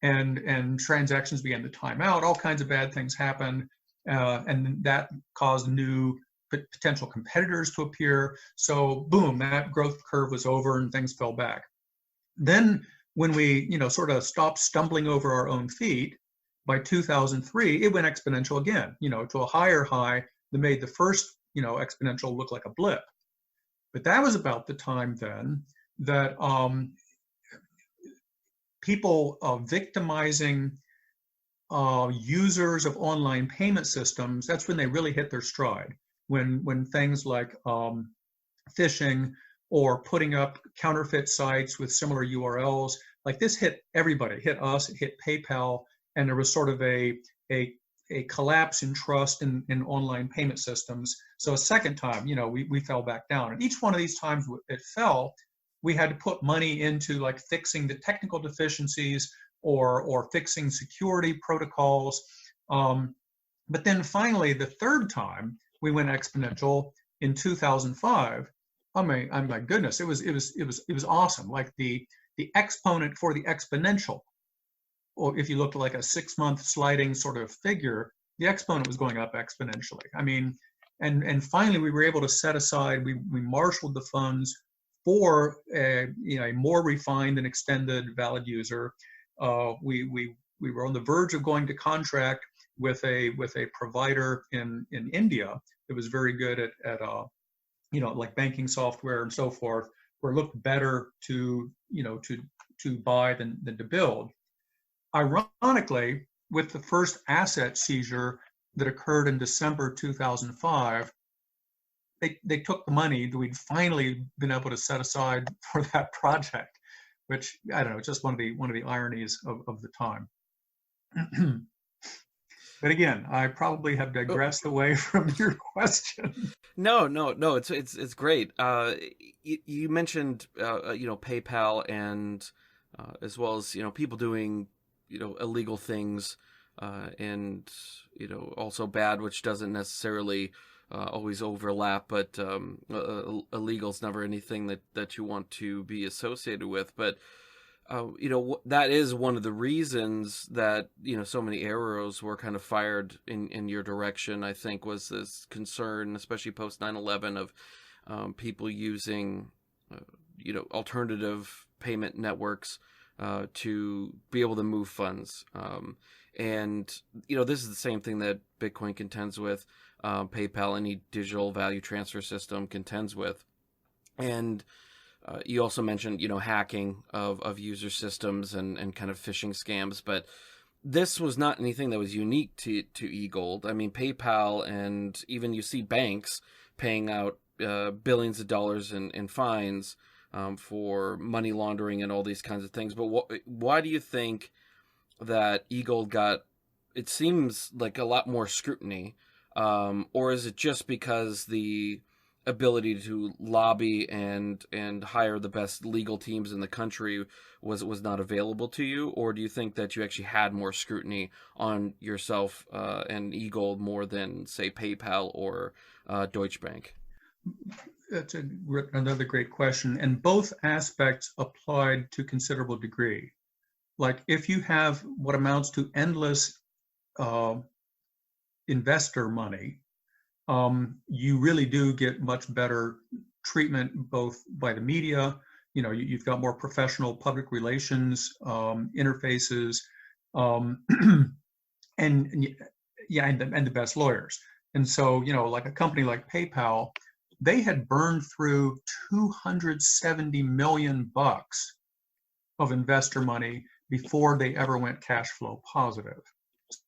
and transactions began to time out. All kinds of bad things happened, and that caused new potential competitors to appear. So boom, that growth curve was over and things fell back. Then when we sort of stopped stumbling over our own feet, by 2003, it went exponential again, to a higher high that made the first exponential look like a blip. But that was about the time then that people victimizing users of online payment systems, that's when they really hit their stride. When things like phishing or putting up counterfeit sites with similar URLs, like this hit everybody, hit us, it hit PayPal, and there was sort of a collapse in trust in online payment systems. So a second time, we fell back down. And each one of these times it fell, we had to put money into like fixing the technical deficiencies or fixing security protocols. But then finally, the third time we went exponential in 2005. Oh my goodness, it was awesome. Like the exponent for the exponential, or if you looked at like a 6-month sliding sort of figure, the exponent was going up exponentially. I mean, and finally we were able to set aside, we marshaled the funds for a more refined and extended valid user. We were on the verge of going to contract with a provider in India that was very good at like banking software and so forth, where it looked better to buy than to build. Ironically, with the first asset seizure that occurred in December 2005, they took the money that we'd finally been able to set aside for that project, which, I don't know, just one of the ironies of the time. But again, I probably have Oh, digressed away from your question. no. It's great. You mentioned PayPal and as well as people doing illegal things and also bad, which doesn't necessarily always overlap, but illegal is never anything that you want to be associated with. But that is one of the reasons that so many arrows were kind of fired in your direction. I think was this concern, especially post 9/11, of people using alternative payment networks to be able to move funds. And this is the same thing that Bitcoin contends with, PayPal, any digital value transfer system contends with. And you also mentioned, hacking of user systems and kind of phishing scams, but this was not anything that was unique to Egold. I mean, PayPal and even you see banks paying out billions of dollars in fines for money laundering and all these kinds of things. But why do you think that Egold got, it seems like, a lot more scrutiny? Or is it just because the ability to lobby and hire the best legal teams in the country was not available to you? Or do you think that you actually had more scrutiny on yourself and Egold more than, say, PayPal or Deutsche Bank? That's another great question. And both aspects applied to considerable degree. Like if you have what amounts to endless investor money, you really do get much better treatment both by the media. You've got more professional public relations interfaces, and the best lawyers. And so, like a company like PayPal, they had burned through 270 million bucks of investor money before they ever went cash flow positive.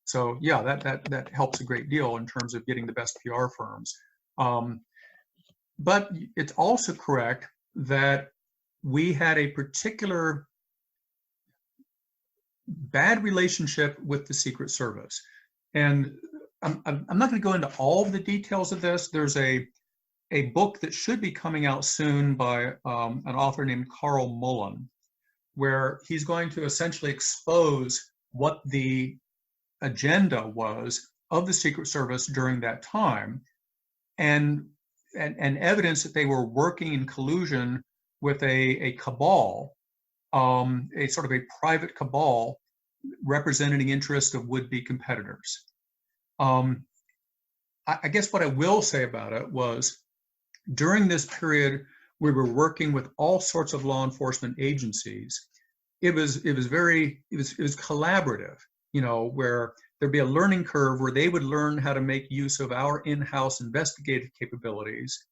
So yeah, that helps a great deal in terms of getting the best PR firms. But it's also correct that we had a particular bad relationship with the Secret Service. And I'm not going to go into all of the details of this. There's a book that should be coming out soon by an author named Carl Mullen, where he's going to essentially expose what the agenda was of the Secret Service during that time, and evidence that they were working in collusion with a cabal, a sort of a private cabal representing the interests of would-be competitors. I guess what I will say about it was, during this period, we were working with all sorts of law enforcement agencies. It was collaborative, where there'd be a learning curve where they would learn how to make use of our in-house investigative capabilities.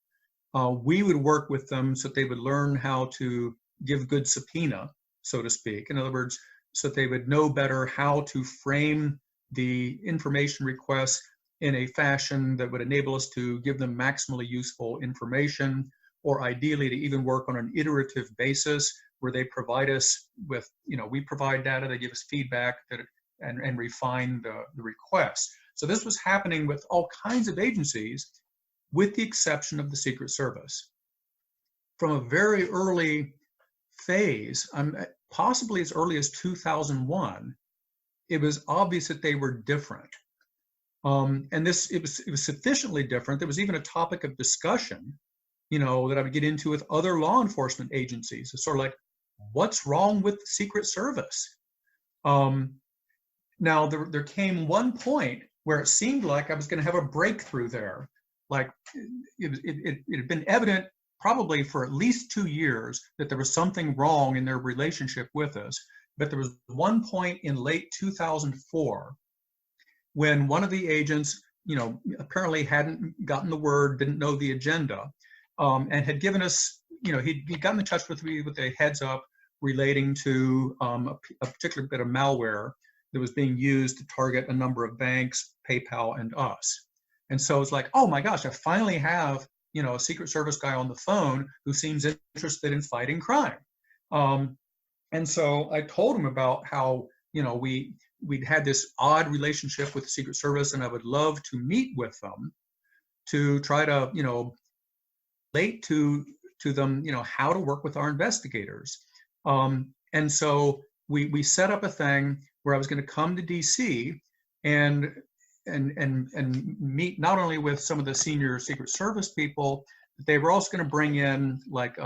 We would work with them so that they would learn how to give good subpoena, so to speak. In other words, so that they would know better how to frame the information requests in a fashion that would enable us to give them maximally useful information, or ideally to even work on an iterative basis where they provide us with, we provide data, they give us feedback and refine the requests. So this was happening with all kinds of agencies, with the exception of the Secret Service. From a very early phase, possibly as early as 2001, it was obvious that they were different. And it was sufficiently different. There was even a topic of discussion, that I would get into with other law enforcement agencies. It's sort of like, what's wrong with the Secret Service? Now, there came one point where it seemed like I was going to have a breakthrough there. Like it had been evident probably for at least 2 years that there was something wrong in their relationship with us. But there was one point in late 2004 when one of the agents, apparently hadn't gotten the word, didn't know the agenda, and had given us, he'd gotten in touch with me with a heads up relating to a particular bit of malware that was being used to target a number of banks, PayPal, and us. And so it's like, oh my gosh, I finally have, a Secret Service guy on the phone who seems interested in fighting crime. And so I told him about how, we we'd had this odd relationship with the Secret Service, and I would love to meet with them to try to, relate to them, how to work with our investigators. And so we set up a thing where I was going to come to DC and meet not only with some of the senior Secret Service people, but they were also going to bring in like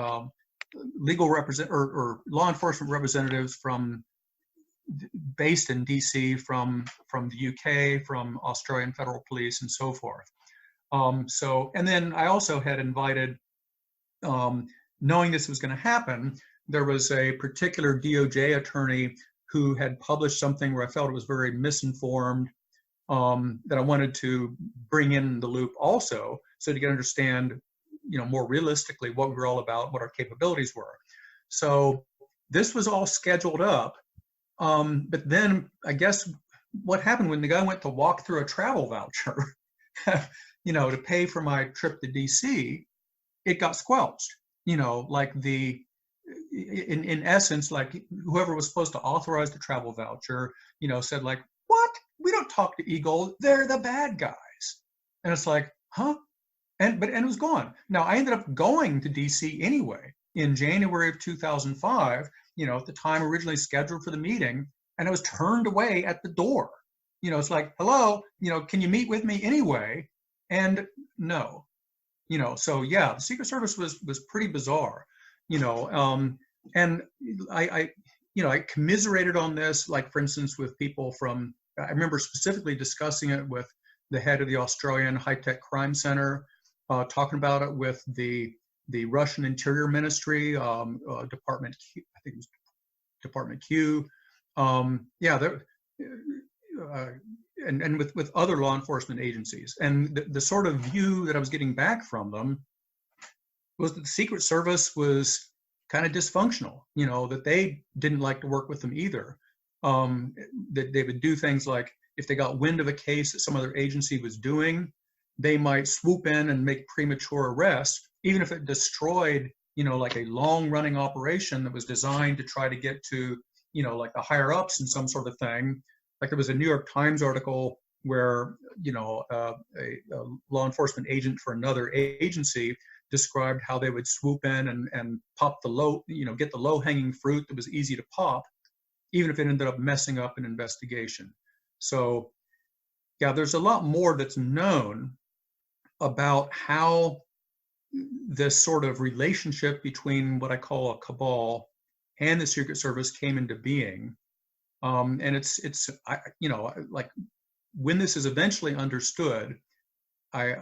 legal or law enforcement representatives based in DC from the UK, from Australian Federal Police, and so forth. And then I also had invited, knowing this was going to happen, there was a particular DOJ attorney who had published something where I felt it was very misinformed, that I wanted to bring in the loop also, so to get understand, more realistically what we were all about, what our capabilities were. So this was all scheduled up, but then I guess what happened when the guy went to walk through a travel voucher, to pay for my trip to DC, it got squelched. Like in essence, like whoever was supposed to authorize the travel voucher, said like, what? We don't talk to Egold. They're the bad guys. And it's like, huh? And it was gone. Now I ended up going to DC anyway in January of 2005, at the time originally scheduled for the meeting, and I was turned away at the door. It's like, hello, can you meet with me anyway? And no, so yeah, the Secret Service was pretty bizarre, and I commiserated on this, like for instance, with people from, I remember specifically discussing it with the head of the Australian High-Tech Crime Center, talking about it with the Russian Interior Ministry, Department Q, I think it was Department Q, and with other law enforcement agencies. And the sort of view that I was getting back from them was that the Secret Service was kind of dysfunctional, that they didn't like to work with them either. That they would do things like, if they got wind of a case that some other agency was doing, they might swoop in and make premature arrests, even if it destroyed, like a long-running operation that was designed to try to get to, like the higher ups and some sort of thing. Like there was a New York Times article where, a law enforcement agent for another agency described how they would swoop in and pop the get the low-hanging fruit that was easy to pop, even if it ended up messing up an investigation. So yeah, there's a lot more that's known about how this sort of relationship between what I call a cabal and the Secret Service came into being. And it's like when this is eventually understood, I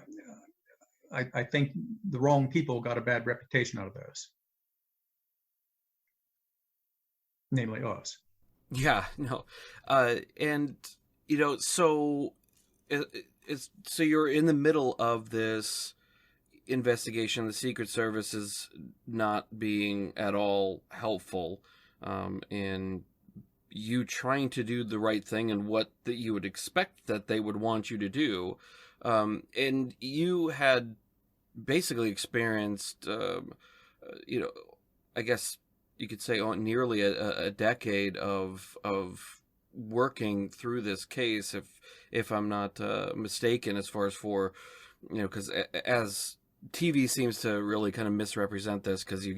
think the wrong people got a bad reputation out of this, namely us. Yeah, no, and so so you're in the middle of this investigation. The Secret Service is not being at all helpful in you trying to do the right thing and what that you would expect that they would want you to do, and you had basically experienced, I guess you could say nearly a decade of working through this case, if I'm not mistaken, as far as for, because as TV seems to really kind of misrepresent this, because you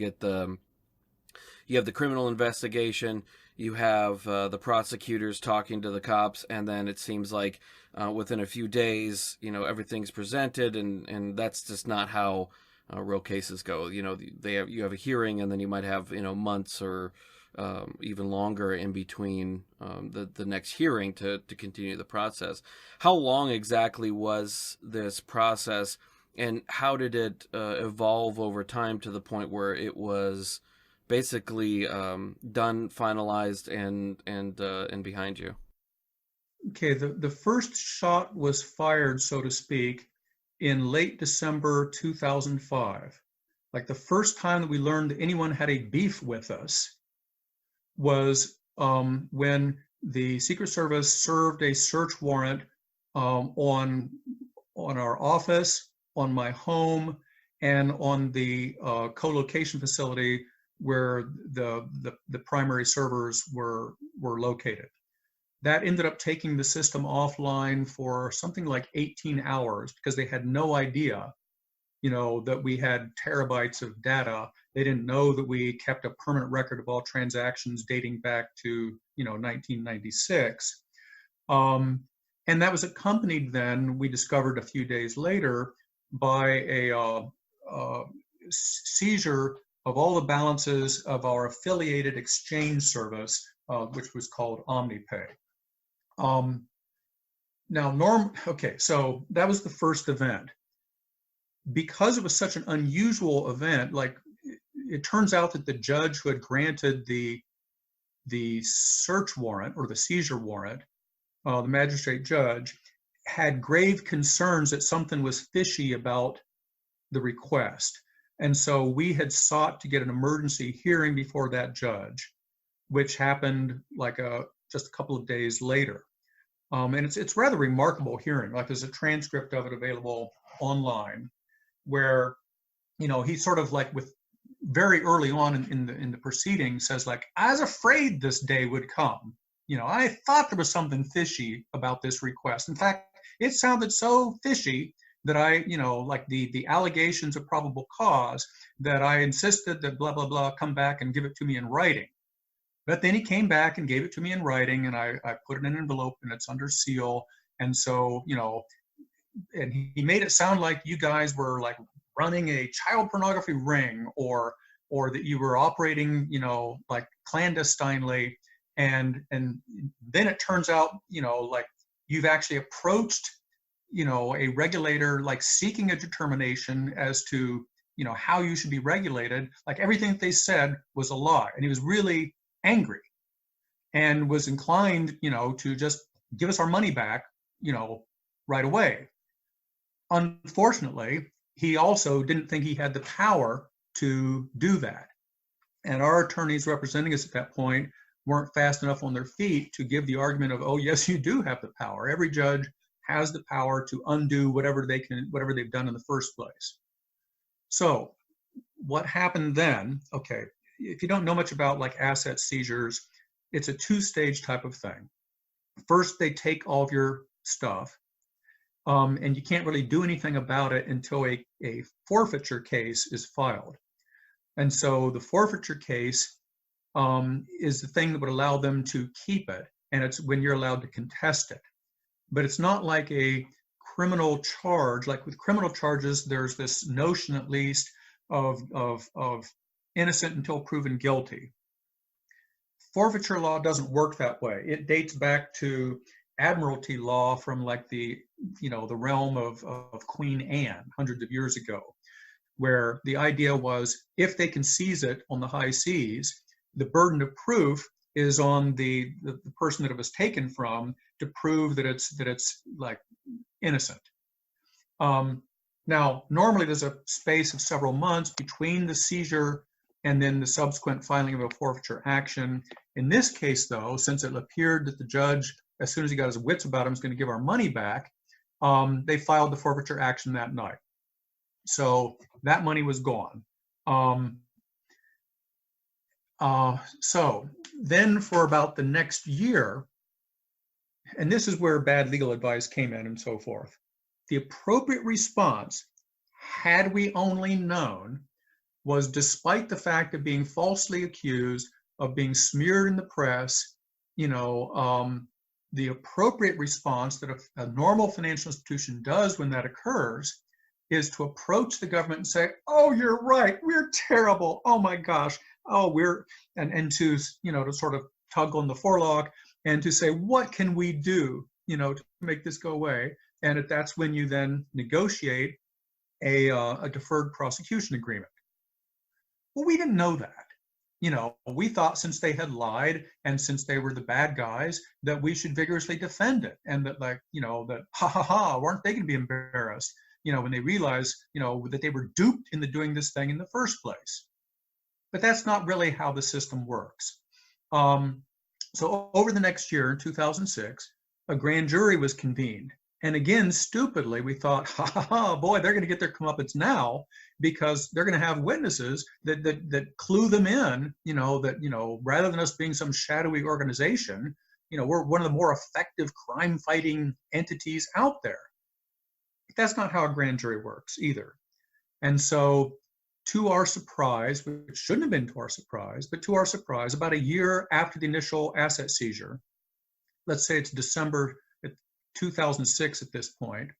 have the criminal investigation, you have the prosecutors talking to the cops, and then it seems like within a few days, everything's presented, and that's just not how real cases go. You have a hearing, and then you might have months or even longer in between the next hearing to continue the process. How long exactly was this process, and how did it evolve over time to the point where it was basically done, finalized, and behind you? Okay, the first shot was fired, so to speak, in late December 2005. Like the first time that we learned that anyone had a beef with us was when the Secret Service served a search warrant on our office, on my home, and on the co-location facility where the primary servers were located. that ended up taking the system offline for something like 18 hours because they had no idea, that we had terabytes of data. They didn't know that we kept a permanent record of all transactions dating back to, 1996. And that was accompanied then, we discovered a few days later, by a seizure of all the balances of our affiliated exchange service, which was called OmniPay. Okay, so that was the first event. Because it was such an unusual event, like it turns out that the judge who had granted the search warrant or the seizure warrant, the magistrate judge, had grave concerns that something was fishy about the request. And so we had sought to get an emergency hearing before that judge, which happened like just a couple of days later. And it's rather remarkable hearing. Like there's a transcript of it available online, where he sort of like with very early on in the proceedings says like, I was afraid this day would come. I thought there was something fishy about this request. In fact, it sounded so fishy that I, like the allegations of probable cause, that I insisted that blah, blah, blah, come back and give it to me in writing. But then he came back and gave it to me in writing, and I put it in an envelope and it's under seal. And so, and he made it sound like you guys were like running a child pornography ring, or that you were operating, like clandestinely. And then it turns out, like you've actually approached, a regulator, like seeking a determination as to, how you should be regulated. Like everything that they said was a lie. And he was really angry and was inclined, to just give us our money back, right away. Unfortunately, he also didn't think he had the power to do that. And our attorneys representing us at that point weren't fast enough on their feet to give the argument of, oh, yes, you do have the power. Every judge has the power to undo whatever they've done in the first place. So what happened then, okay, if you don't know much about like asset seizures, it's a two-stage type of thing. First, they take all of your stuff, and you can't really do anything about it until a forfeiture case is filed. And so the forfeiture case is the thing that would allow them to keep it, and it's when you're allowed to contest it. But it's not like a criminal charge. Like with criminal charges, there's this notion, at least, of innocent until proven guilty. Forfeiture law doesn't work that way. It dates back to admiralty law from like the realm of Queen Anne hundreds of years ago, where the idea was if they can seize it on the high seas, the burden of proof is on the person that it was taken from to prove that it's like innocent. Now, normally there's a space of several months between the seizure and then the subsequent filing of a forfeiture action. In this case, though, since it appeared that the judge, as soon as he got his wits about him, was going to give our money back, they filed the forfeiture action that night. So that money was gone. So then for about the next year, and this is where bad legal advice came in and so forth, the appropriate response, had we only known, was, despite the fact of being falsely accused, of being smeared in the press, the appropriate response that a normal financial institution does when that occurs is to approach the government and say, oh, you're right, we're terrible, oh my gosh, oh, and to, to sort of tug on the forelock and to say, what can we do, to make this go away? And that's when you then negotiate a deferred prosecution agreement. Well, we didn't know that. We thought since they had lied and since they were the bad guys, that we should vigorously defend it. And that that ha ha ha, weren't they going to be embarrassed, when they realized, that they were duped into doing this thing in the first place. But that's not really how the system works. So over the next year, in 2006, a grand jury was convened. And again, stupidly, we thought, ha ha ha, boy, they're going to get their comeuppance now because they're going to have witnesses that clue them in, that, rather than us being some shadowy organization, we're one of the more effective crime fighting entities out there. But that's not how a grand jury works either. And so, to our surprise, which shouldn't have been to our surprise, but to our surprise, about a year after the initial asset seizure, let's say it's December 2006 at this point.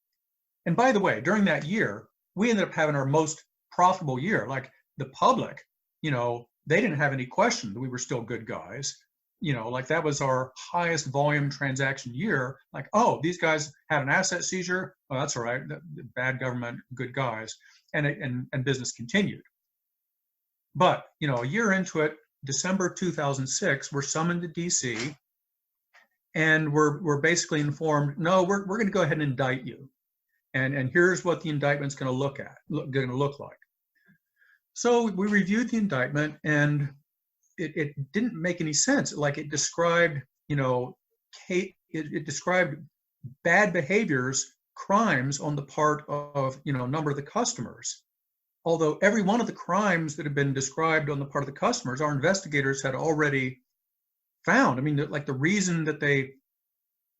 And by the way, during that year, we ended up having our most profitable year. Like the public, they didn't have any question that we were still good guys. Like that was our highest volume transaction year. Like, oh, these guys had an asset seizure. Oh, that's all right. Bad government, good guys. And business continued. But, a year into it, December 2006, we're summoned to DC, and we're basically informed, no, we're going to go ahead and indict you. And here's what the indictment's going to look like. So we reviewed the indictment, and it didn't make any sense. Like it described, it described bad behaviors, crimes on the part of, a number of the customers. Although every one of the crimes that had been described on the part of the customers, our investigators had already found. I mean, like the reason that they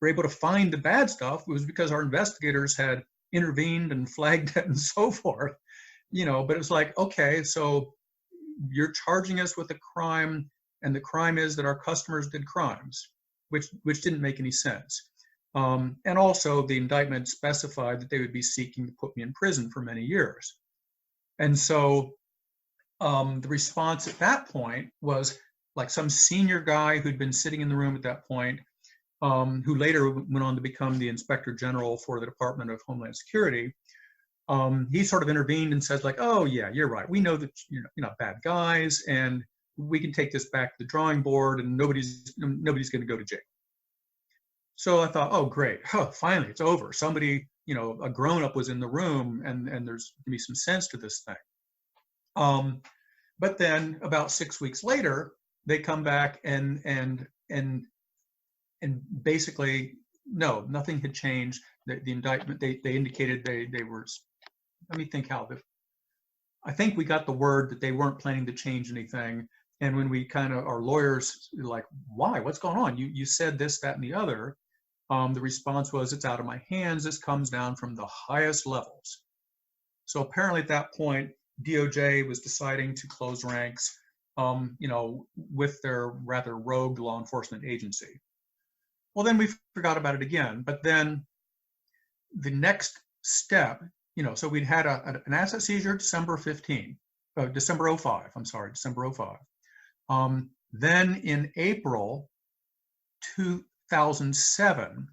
were able to find the bad stuff was because our investigators had intervened and flagged it and so forth, but it was like, okay, so you're charging us with a crime, and the crime is that our customers did crimes, which didn't make any sense. And also the indictment specified that they would be seeking to put me in prison for many years. And so the response at that point was like some senior guy who'd been sitting in the room at that point, who later went on to become the Inspector General for the Department of Homeland Security. He sort of intervened and says like, oh yeah, you're right. We know that you're not bad guys, and we can take this back to the drawing board, and nobody's going to go to jail. So I thought, oh great, finally it's over. Somebody, a grown-up was in the room, and there's going to be some sense to this thing. But then about 6 weeks later, they come back and basically, no, nothing had changed. The indictment, they indicated they were, let me think I think we got the word that they weren't planning to change anything. And when we our lawyers were like, why, what's going on? You said this, that, and the other. The response was, it's out of my hands. This comes down from the highest levels. So apparently at that point, DOJ was deciding to close ranks, with their rather rogue law enforcement agency. Well, then we forgot about it again. But then the next step, so we'd had an asset seizure December 05. Then in April 2007,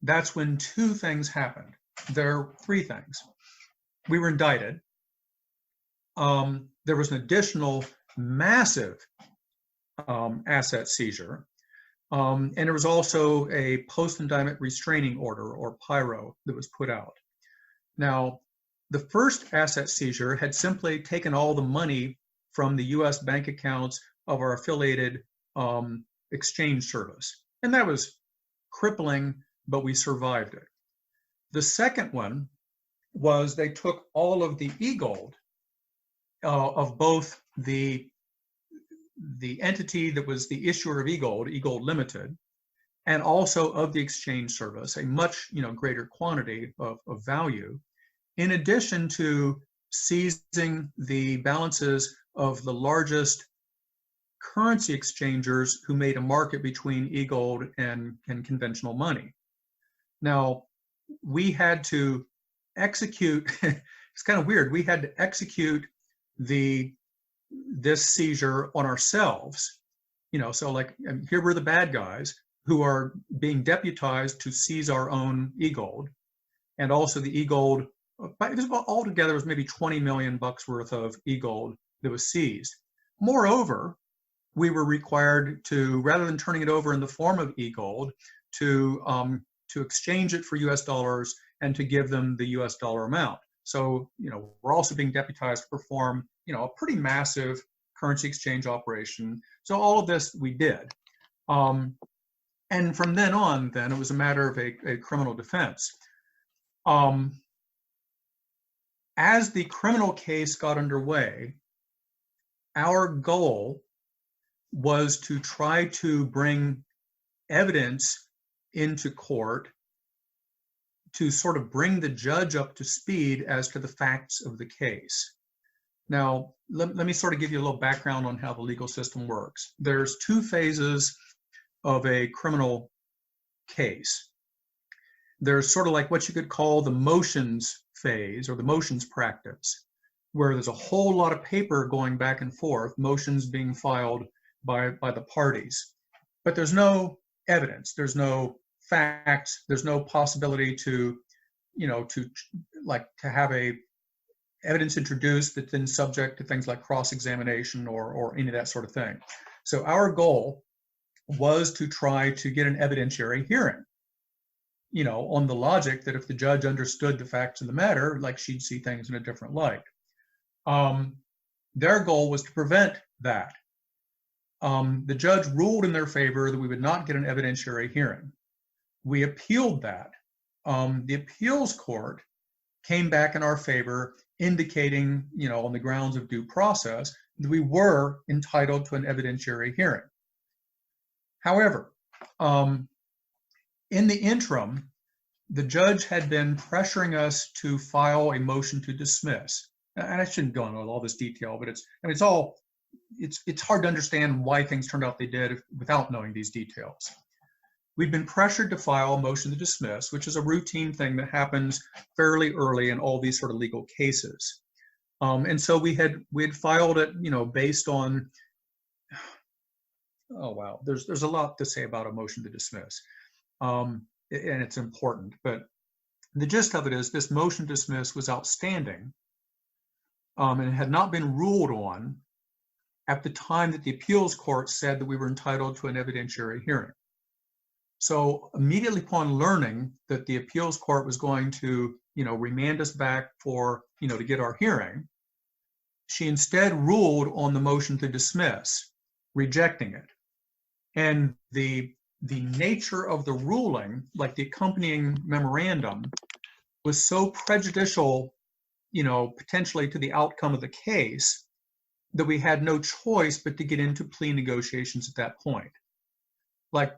that's when two things happened. There are three things. We were indicted. There was an additional massive asset seizure. And there was also a post-indictment restraining order, or PIRO, that was put out. Now, the first asset seizure had simply taken all the money from the US bank accounts of our affiliated exchange service. And that was crippling, but we survived it. The second one was they took all of the Egold of both the entity that was the issuer of Egold Limited, and also of the exchange service, a much greater quantity of value, in addition to seizing the balances of the largest currency exchangers who made a market between Egold and conventional money. Now, we had to execute, it's kind of weird, we had to execute this seizure on ourselves, so like here were the bad guys who are being deputized to seize our own Egold, and also the Egold, altogether was maybe 20 million bucks worth of Egold that was seized. Moreover, we were required to, rather than turning it over in the form of Egold, to exchange it for US dollars and to give them the US dollar amount. So, we're also being deputized to perform, a pretty massive currency exchange operation. So all of this we did. And from then on, it was a matter of a criminal defense. As the criminal case got underway, our goal was to try to bring evidence into court to sort of bring the judge up to speed as to the facts of the case. Now, let me sort of give you a little background on how the legal system works. There's two phases of a criminal case. There's sort of like what you could call the motions phase or the motions practice, where there's a whole lot of paper going back and forth, motions being filed by the parties. But there's no evidence, there's no facts, there's no possibility to have a evidence introduced that's then subject to things like cross-examination or any of that sort of thing. So our goal was to try to get an evidentiary hearing, on the logic that if the judge understood the facts of the matter, like she'd see things in a different light. Their goal was to prevent that. The judge ruled in their favor that we would not get an evidentiary hearing. We appealed that. The appeals court came back in our favor, indicating, on the grounds of due process, that we were entitled to an evidentiary hearing. However, in the interim, the judge had been pressuring us to file a motion to dismiss. And I shouldn't go into all this detail, but it's hard to understand why things turned out they did without knowing these details. We've been pressured to file a motion to dismiss, which is a routine thing that happens fairly early in all these sort of legal cases. And so we had filed it, based on, oh wow, there's a lot to say about a motion to dismiss, and it's important. But the gist of it is this motion to dismiss was outstanding, and it had not been ruled on at the time that the appeals court said that we were entitled to an evidentiary hearing. So immediately upon learning that the appeals court was going to, remand us back for, to get our hearing, she instead ruled on the motion to dismiss, rejecting it. And the nature of the ruling, like the accompanying memorandum, was so prejudicial, potentially to the outcome of the case, that we had no choice but to get into plea negotiations at that point. Like,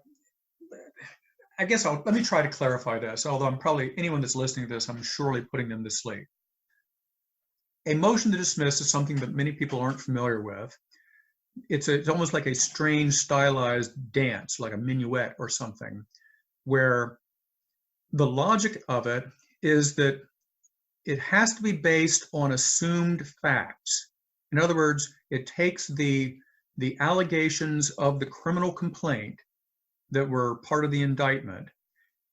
I guess let me try to clarify this, although anyone that's listening to this, I'm surely putting them to sleep. A motion to dismiss is something that many people aren't familiar with. It's almost like a strange stylized dance, like a minuet or something, where the logic of it is that it has to be based on assumed facts. In other words, it takes the allegations of the criminal complaint that were part of the indictment,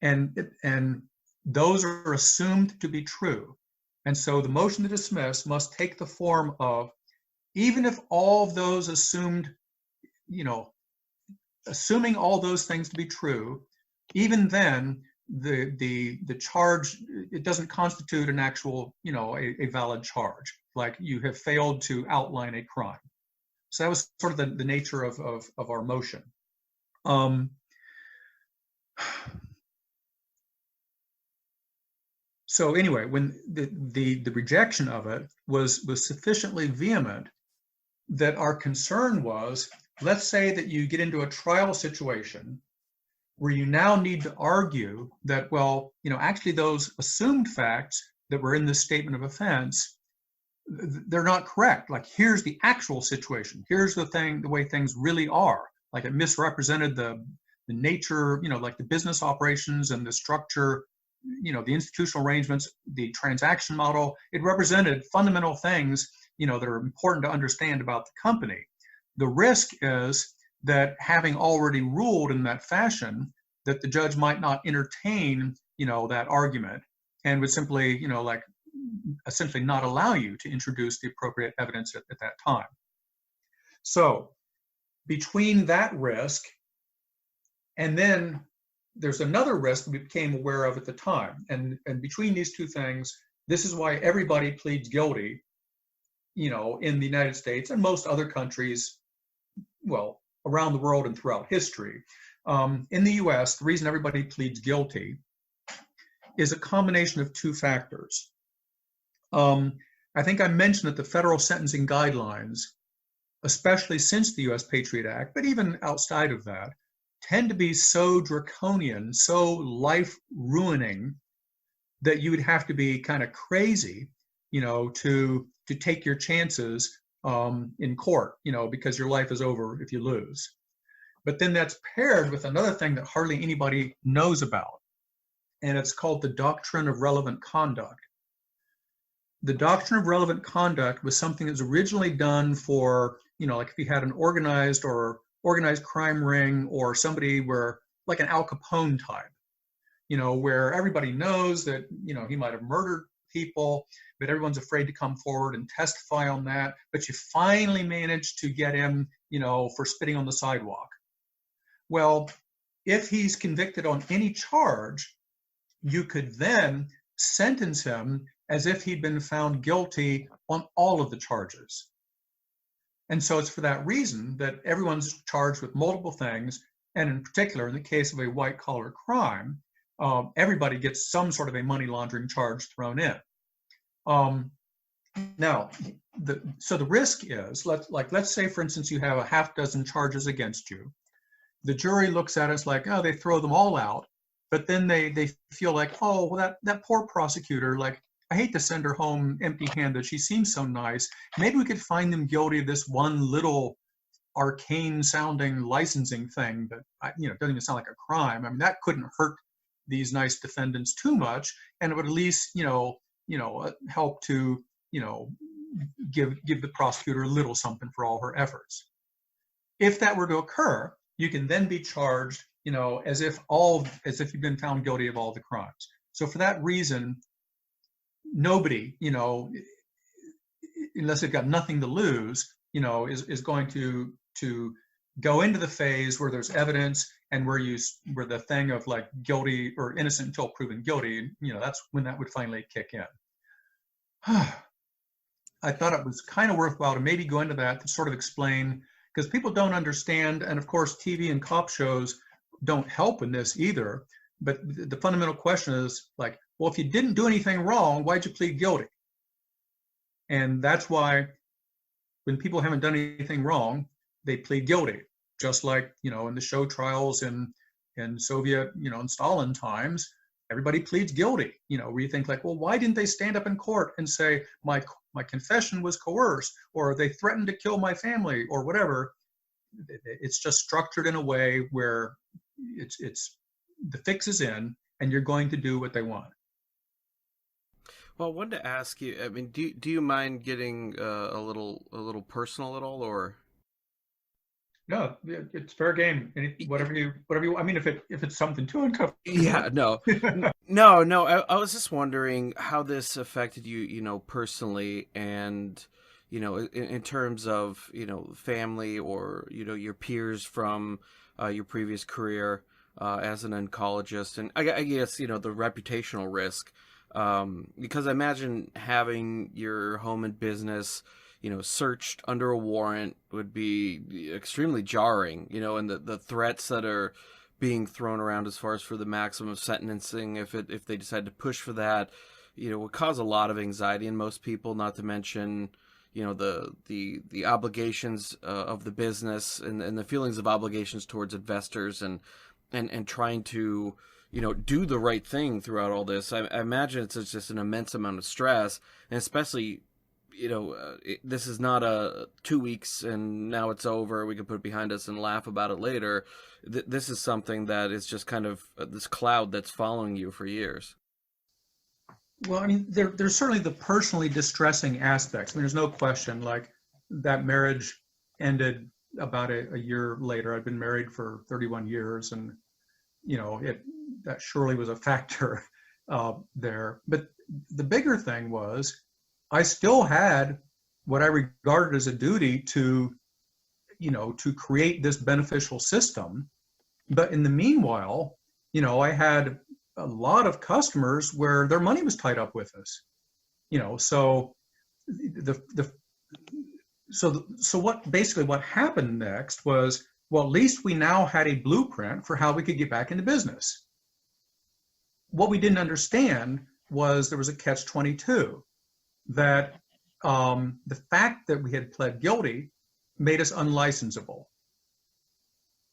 and those are assumed to be true. And so the motion to dismiss must take the form of, even if all of those assuming all those things to be true, even then the charge, it doesn't constitute an actual, a valid charge, like you have failed to outline a crime. So that was sort of the nature of our motion. So anyway, when the rejection of it was sufficiently vehement that our concern was, let's say that you get into a trial situation where you now need to argue that, well, actually those assumed facts that were in this statement of offense, they're not correct. Like, here's the actual situation. Here's the way things really are. Like, it misrepresented the nature, like the business operations and the structure, the institutional arrangements, the transaction model. It represented fundamental things, that are important to understand about the company. The risk is that, having already ruled in that fashion, that the judge might not entertain, that argument, and would simply, essentially not allow you to introduce the appropriate evidence at that time. So between that risk, and then there's another risk that we became aware of at the time. And between these two things, this is why everybody pleads guilty, in the United States and most other countries, well, around the world and throughout history. In the US, the reason everybody pleads guilty is a combination of two factors. I think I mentioned that the federal sentencing guidelines, especially since the US Patriot Act, but even outside of that, tend to be so draconian, so life ruining, that you would have to be kind of crazy, to take your chances in court, because your life is over if you lose. But then that's paired with another thing that hardly anybody knows about, and it's called the doctrine of relevant conduct. The doctrine of relevant conduct was something that was originally done for, like if you had an organized crime ring, or somebody where, like an Al Capone type, where everybody knows that, he might have murdered people, but everyone's afraid to come forward and testify on that. But you finally manage to get him, for spitting on the sidewalk. Well, if he's convicted on any charge, you could then sentence him as if he'd been found guilty on all of the charges. And so it's for that reason that everyone's charged with multiple things. And in particular, in the case of a white-collar crime, everybody gets some sort of a money laundering charge thrown in. Now, so the risk is, let's say, for instance, you have a half dozen charges against you. The jury looks at us like, oh, they throw them all out. But then they feel like, oh, well, that poor prosecutor, like, I hate to send her home empty-handed. She seems so nice. Maybe we could find them guilty of this one little arcane-sounding licensing thing that, doesn't even sound like a crime. I mean, that couldn't hurt these nice defendants too much, and it would at least, help to, give the prosecutor a little something for all her efforts. If that were to occur, you can then be charged, as if you've been found guilty of all the crimes. So for that reason, nobody, unless they've got nothing to lose, is going to go into the phase where there's evidence and where the thing of like guilty or innocent until proven guilty, that's when that would finally kick in. I thought it was kind of worthwhile to maybe go into that to sort of explain, because people don't understand, and of course TV and cop shows don't help in this either. But the fundamental question is like, well, if you didn't do anything wrong, why'd you plead guilty? And that's why when people haven't done anything wrong, they plead guilty. Just like, in the show trials in Soviet, in Stalin times, everybody pleads guilty, where you think like, well, why didn't they stand up in court and say, my confession was coerced, or they threatened to kill my family, or whatever? It's just structured in a way where it's the fix is in, and you're going to do what they want. Well, I wanted to ask you, I mean, do you mind getting a little personal at all, or? No, it's fair game. Whatever you. I mean, if it's something too uncomfortable. Yeah, no. No. I was just wondering how this affected you, personally, and in terms of family or your peers from your previous career as an oncologist, and I guess the reputational risk, because I imagine having your home and business searched under a warrant would be extremely jarring, and the threats that are being thrown around as far as for the maximum sentencing, if they decide to push for that, would cause a lot of anxiety in most people, not to mention, the obligations of the business and the feelings of obligations towards investors and trying to, do the right thing throughout all this. I imagine it's just an immense amount of stress, and especially, this is not a 2 weeks and now it's over, we can put it behind us and laugh about it later. This is something that is just kind of this cloud that's following you for years. Well, I mean, there's certainly the personally distressing aspects. I mean, there's no question, like, that marriage ended about a year later. I'd been married for 31 years, and, that surely was a factor there. But the bigger thing was, I still had what I regarded as a duty to create this beneficial system. But in the meanwhile, I had a lot of customers where their money was tied up with us. So what happened next was, well, at least we now had a blueprint for how we could get back into business. What we didn't understand was there was a catch-22, that the fact that we had pled guilty made us unlicensable.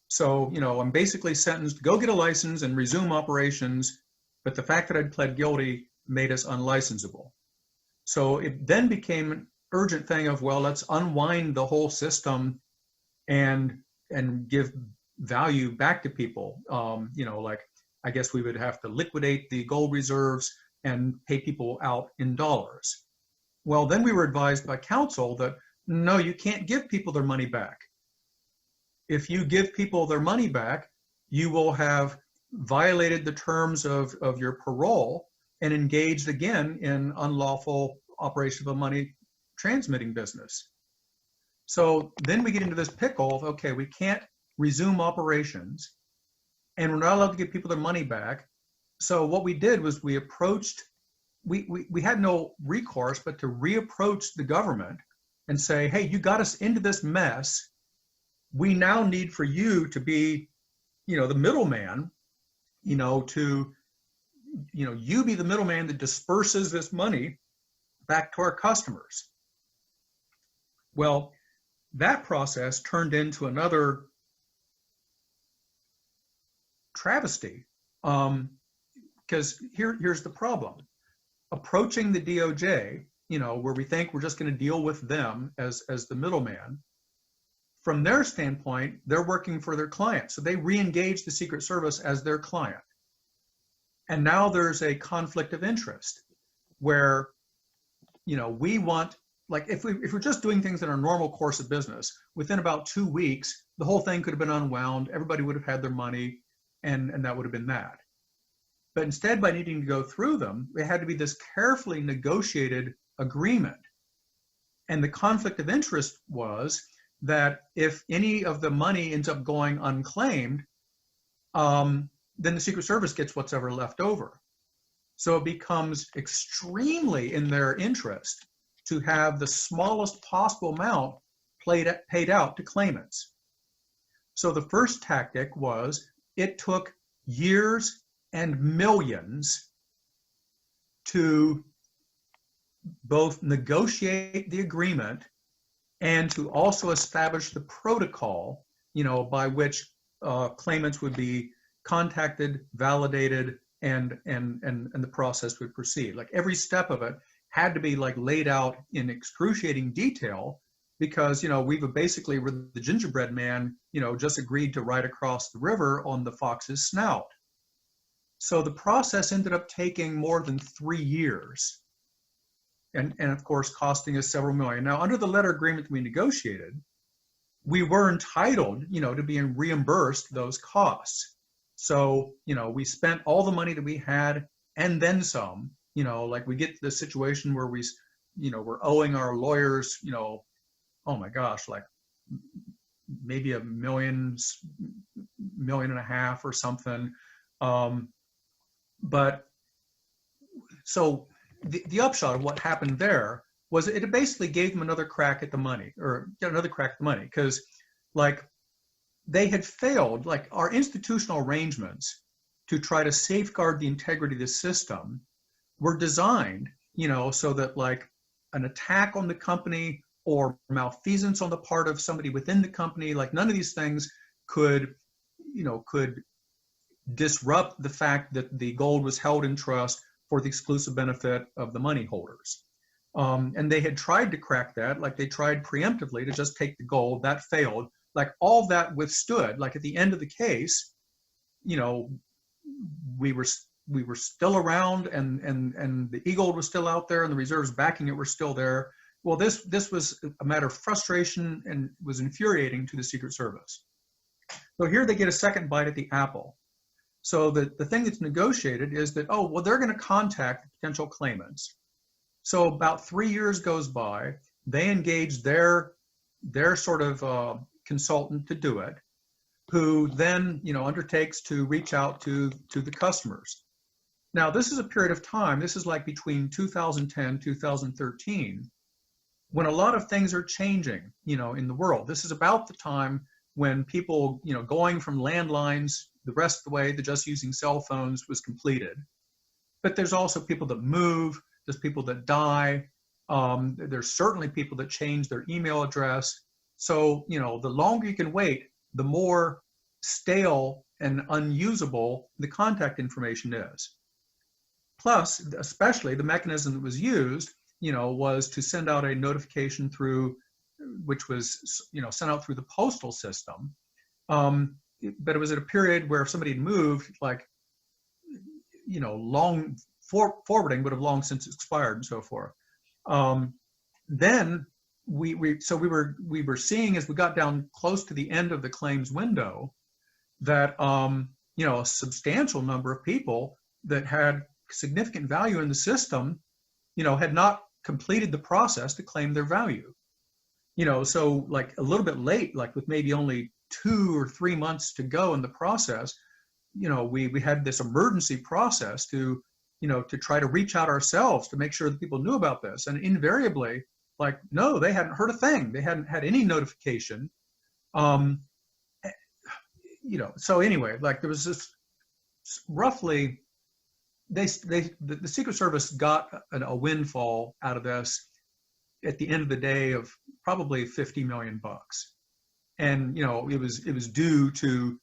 So, I'm basically sentenced to go get a license and resume operations, but the fact that I'd pled guilty made us unlicensable. So it then became an urgent thing of, well, let's unwind the whole system and give value back to people. Like, I guess we would have to liquidate the gold reserves and pay people out in dollars. Well, then we were advised by counsel that, no, you can't give people their money back. If you give people their money back, you will have violated the terms of your parole and engaged again in unlawful operation of a money transmitting business. So then we get into this pickle of, okay, we can't resume operations and we're not allowed to give people their money back. So what we did was we had no recourse but to reapproach the government and say, hey, you got us into this mess. We now need for you to be, the middleman, to, you be the middleman that disperses this money back to our customers. Well, that process turned into another travesty, because here's the problem. Approaching the DOJ, where we think we're just going to deal with them as the middleman, from their standpoint, they're working for their client. So they re-engage the Secret Service as their client. And now there's a conflict of interest where, we want, like, if we're just doing things in our normal course of business, within about 2 weeks, the whole thing could have been unwound, everybody would have had their money, and that would have been that. But instead, by needing to go through them, it had to be this carefully negotiated agreement. And the conflict of interest was that if any of the money ends up going unclaimed, then the Secret Service gets what's ever left over. So it becomes extremely in their interest to have the smallest possible amount paid out to claimants. So the first tactic was, it took years and millions to both negotiate the agreement and to also establish the protocol, by which claimants would be contacted, validated, and the process would proceed. Like, every step of it had to be laid out in excruciating detail, because we've basically, with the gingerbread man, just agreed to ride across the river on the fox's snout. So the process ended up taking more than 3 years. And of course, costing us several million. Now, under the letter agreement we negotiated, we were entitled, to being reimbursed those costs. So, we spent all the money that we had and then some. Like, we get to the situation where we're owing our lawyers, oh my gosh, like maybe $1.5 million or something. But so the upshot of what happened there was it basically gave them another crack at the money, because they had failed, like, our institutional arrangements to try to safeguard the integrity of the system were designed, so that, like, an attack on the company or malfeasance on the part of somebody within the company, like, none of these things could disrupt the fact that the gold was held in trust for the exclusive benefit of the money holders. And they had tried to crack that, like, they tried preemptively to just take the gold. That failed. Like, all that withstood. Like, at the end of the case, we were still around, and the Egold was still out there, and the reserves backing it were still there. Well, this was a matter of frustration and was infuriating to the Secret Service. So here they get a second bite at the apple. So the thing that's negotiated is that, oh, well, they're going to contact the potential claimants. So about 3 years goes by. They engage their sort of consultant to do it, who then undertakes to reach out to the customers. Now, this is a period of time. This is like between 2010, 2013, when a lot of things are changing, in the world. This is about the time when people, going from landlines the rest of the way to just using cell phones was completed. But there's also people that move, there's people that die, there's certainly people that change their email address. So, the longer you can wait, the more stale and unusable the contact information is. Plus, especially the mechanism that was used, was to send out a notification through, which was, sent out through the postal system. But it was at a period where if somebody had moved, like, long forwarding would have long since expired and so forth. Then we were seeing, as we got down close to the end of the claims window, that a substantial number of people that had significant value in the system, had not completed the process to claim their value. So like a little bit late, like with maybe only 2 or 3 months to go in the process, we had this emergency process to try to reach out ourselves to make sure that people knew about this. And invariably, like, no, they hadn't heard a thing. They hadn't had any notification. So anyway, like there was this roughly, the Secret Service got a windfall out of this at the end of the day of probably $50 million. And, it was due to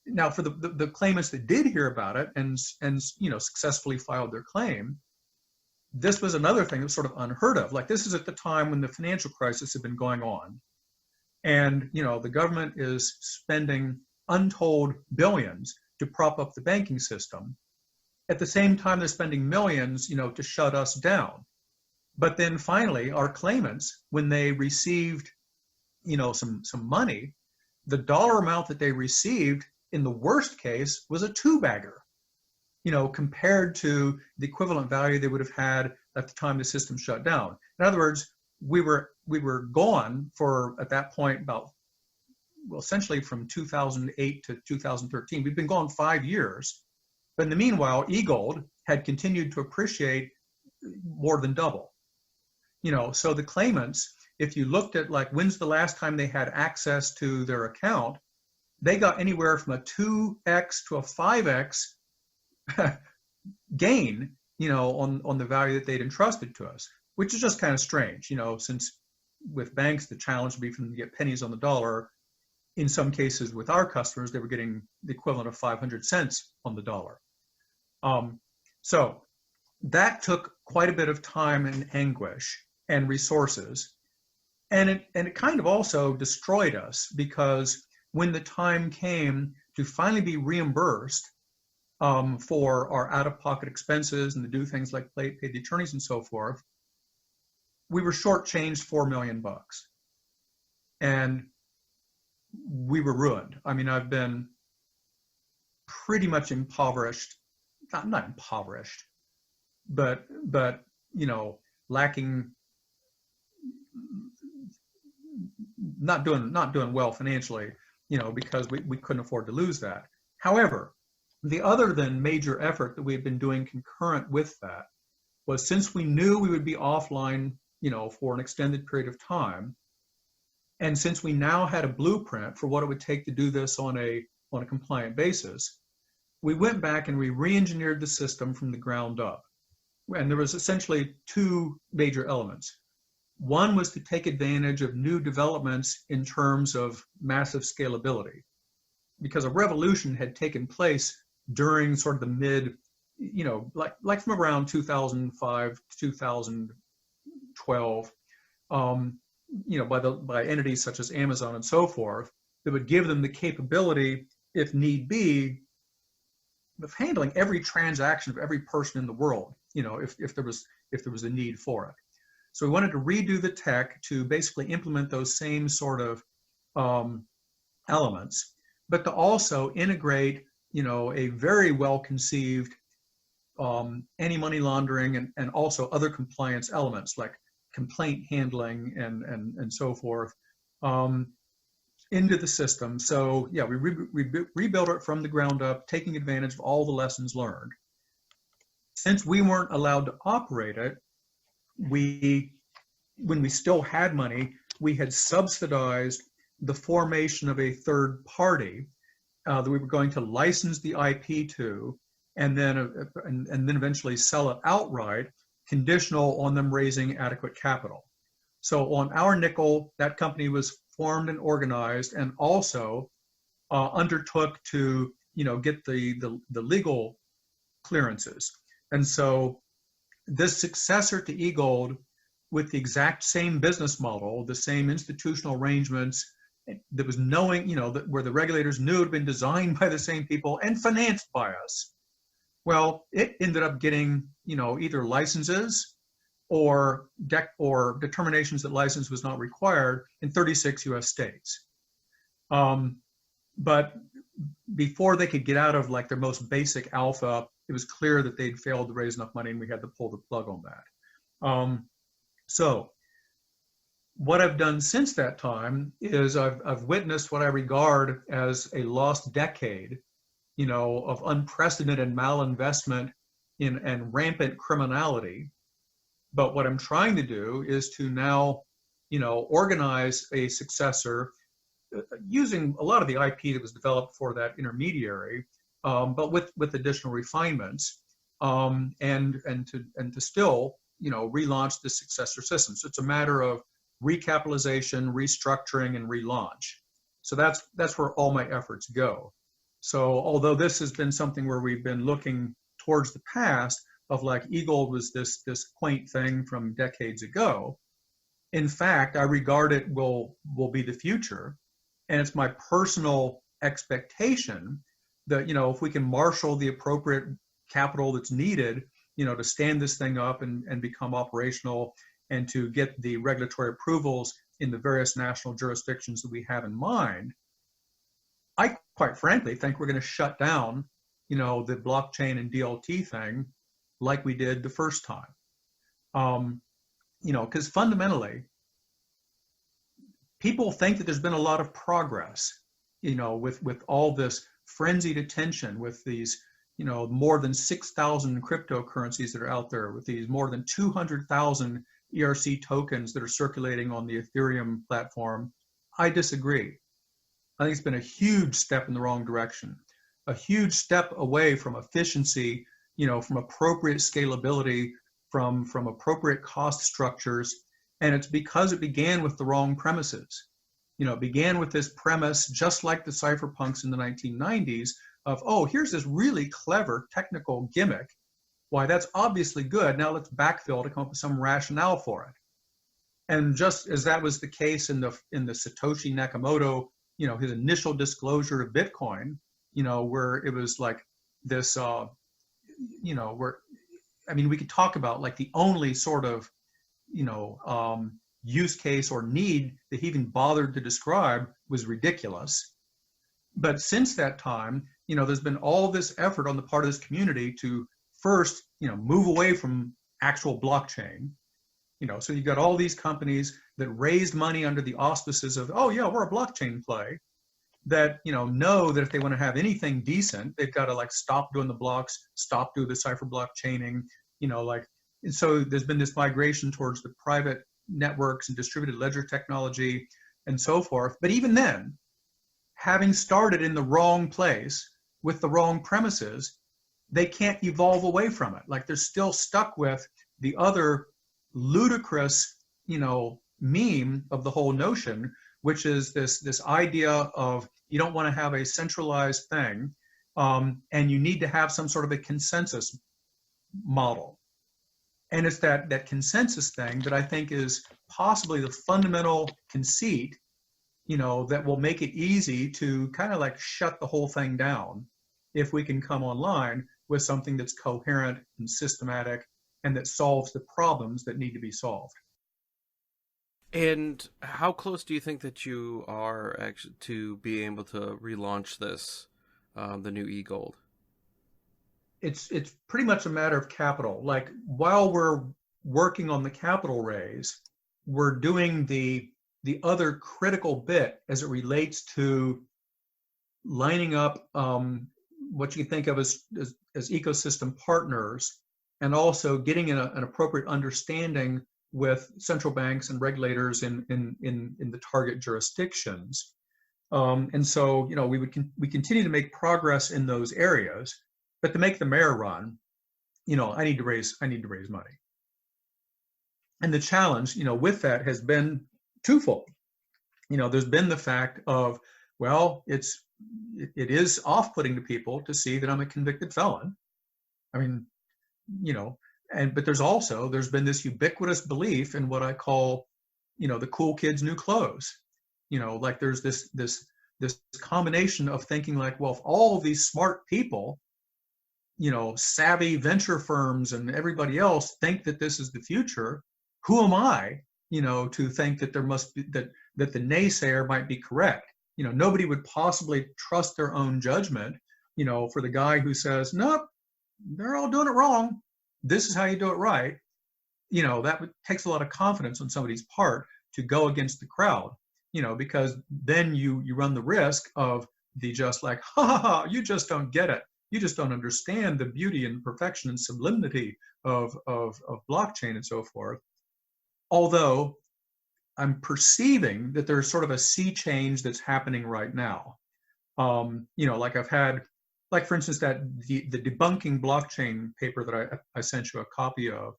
now for the claimants that did hear about it and successfully filed their claim. This was another thing that was sort of unheard of. Like, this is at the time when the financial crisis had been going on. And, the government is spending untold billions to prop up the banking system. At the same time, they're spending millions, to shut us down. But then finally, our claimants, when they received, some money, the dollar amount that they received in the worst case was a 2-bagger, compared to the equivalent value they would have had at the time the system shut down. In other words, we were gone for, at that point, about, well, essentially from 2008 to 2013. We've been gone 5 years. But in the meanwhile, Egold had continued to appreciate more than double. So the claimants, if you looked at like when's the last time they had access to their account, they got anywhere from a 2x to a 5x gain, on the value that they'd entrusted to us, which is just kind of strange, since with banks, the challenge would be for them to get pennies on the dollar. In some cases with our customers, they were getting the equivalent of 500 cents on the dollar. So that took quite a bit of time and anguish and resources. And it kind of also destroyed us, because when the time came to finally be reimbursed for our out-of-pocket expenses and to do things like pay the attorneys and so forth, we were shortchanged $4 million. And we were ruined. I mean, I've been pretty much impoverished, not impoverished, but lacking, not doing well financially, because we couldn't afford to lose that. However, the other than major effort that we've been doing concurrent with that was, since we knew we would be offline, for an extended period of time, and since we now had a blueprint for what it would take to do this on a compliant basis, we went back and we re-engineered the system from the ground up. And there was essentially 2 major elements. One was to take advantage of new developments in terms of massive scalability, because a revolution had taken place during sort of the mid, like from around 2005 to 2012, by entities such as Amazon and so forth, that would give them the capability, if need be, of handling every transaction of every person in the world, if there was a need for it. So we wanted to redo the tech to basically implement those same sort of elements, but to also integrate, a very well-conceived anti-money laundering and also other compliance elements like complaint handling and so forth into the system. So yeah, we rebuilt it from the ground up, taking advantage of all the lessons learned. Since we weren't allowed to operate it, when we still had money, we had subsidized the formation of a third party that we were going to license the IP to, and then eventually sell it outright, conditional on them raising adequate capital. So on our nickel, that company was formed and organized, and also undertook to, get the legal clearances. And so this successor to Egold, with the exact same business model, the same institutional arrangements, that was knowing, that where the regulators knew it had been designed by the same people and financed by us. Well, it ended up getting, either licenses or determinations that license was not required in 36 US states. But before they could get out of like their most basic alpha, it was clear that they'd failed to raise enough money and we had to pull the plug on that. So what I've done since that time is I've witnessed what I regard as a lost decade, of unprecedented malinvestment and rampant criminality. But what I'm trying to do is to now, organize a successor using a lot of the IP that was developed for that intermediary, but with additional refinements, and to still, relaunch the successor system. So it's a matter of recapitalization, restructuring, and relaunch. So that's where all my efforts go. So although this has been something where we've been looking towards the past of like Egold was this quaint thing from decades ago, in fact, I regard it will be the future. And it's my personal expectation that, if we can marshal the appropriate capital that's needed, to stand this thing up and become operational and to get the regulatory approvals in the various national jurisdictions that we have in mind, I quite frankly think we're going to shut down, the blockchain and DLT thing like we did the first time. Because fundamentally, people think that there's been a lot of progress, with all this frenzied attention, with these, more than 6,000 cryptocurrencies that are out there, with these more than 200,000 ERC tokens that are circulating on the Ethereum platform. I disagree. I think it's been a huge step in the wrong direction, a huge step away from efficiency, from appropriate scalability, from appropriate cost structures. And it's because it began with the wrong premises. It began with this premise, just like the cypherpunks in the 1990s, of, oh, here's this really clever technical gimmick. Why, that's obviously good. Now let's backfill to come up with some rationale for it. And just as that was the case in the Satoshi Nakamoto, his initial disclosure of Bitcoin, where it was like this, where, I mean, we could talk about like the only sort of, use case or need that he even bothered to describe was ridiculous. But since that time, there's been all this effort on the part of this community to first, move away from actual blockchain. So you've got all these companies that raised money under the auspices of, oh yeah, we're a blockchain play, that, know that if they want to have anything decent, they've got to like stop doing the blocks, stop doing the cipher block chaining, and so there's been this migration towards the private networks and distributed ledger technology and so forth. But even then, having started in the wrong place with the wrong premises, they can't evolve away from it. Like they're still stuck with the other ludicrous, meme of the whole notion, which is this idea of you don't want to have a centralized thing, and you need to have some sort of a consensus model. And it's that consensus thing that I think is possibly the fundamental conceit, that will make it easy to kind of like shut the whole thing down if we can come online with something that's coherent and systematic and that solves the problems that need to be solved. And how close do you think that you are actually to being able to relaunch this, the new Egold? It's pretty much a matter of capital. Like while we're working on the capital raise, we're doing the other critical bit as it relates to lining up what you can think of as ecosystem partners, and also getting an appropriate understanding with central banks and regulators in the target jurisdictions. And so, we continue to make progress in those areas, but to make the mayor run, I need to raise money. And the challenge, with that has been twofold. There's been the fact of, well, it is off-putting to people to see that I'm a convicted felon. I mean, but there's been this ubiquitous belief in what I call, the cool kids' new clothes. Like there's this combination of thinking like, well, if all these smart people, savvy venture firms and everybody else think that this is the future, who am I, to think that there must be that the naysayer might be correct. Nobody would possibly trust their own judgment, for the guy who says, nope, they're all doing it wrong. This is how you do it right. That takes a lot of confidence on somebody's part to go against the crowd, because then you run the risk of the just like, ha ha ha, you just don't get it. You just don't understand the beauty and perfection and sublimity of blockchain and so forth. Although I'm perceiving that there's sort of a sea change that's happening right now. Like I've had, like for instance, that the debunking blockchain paper that I sent you a copy of,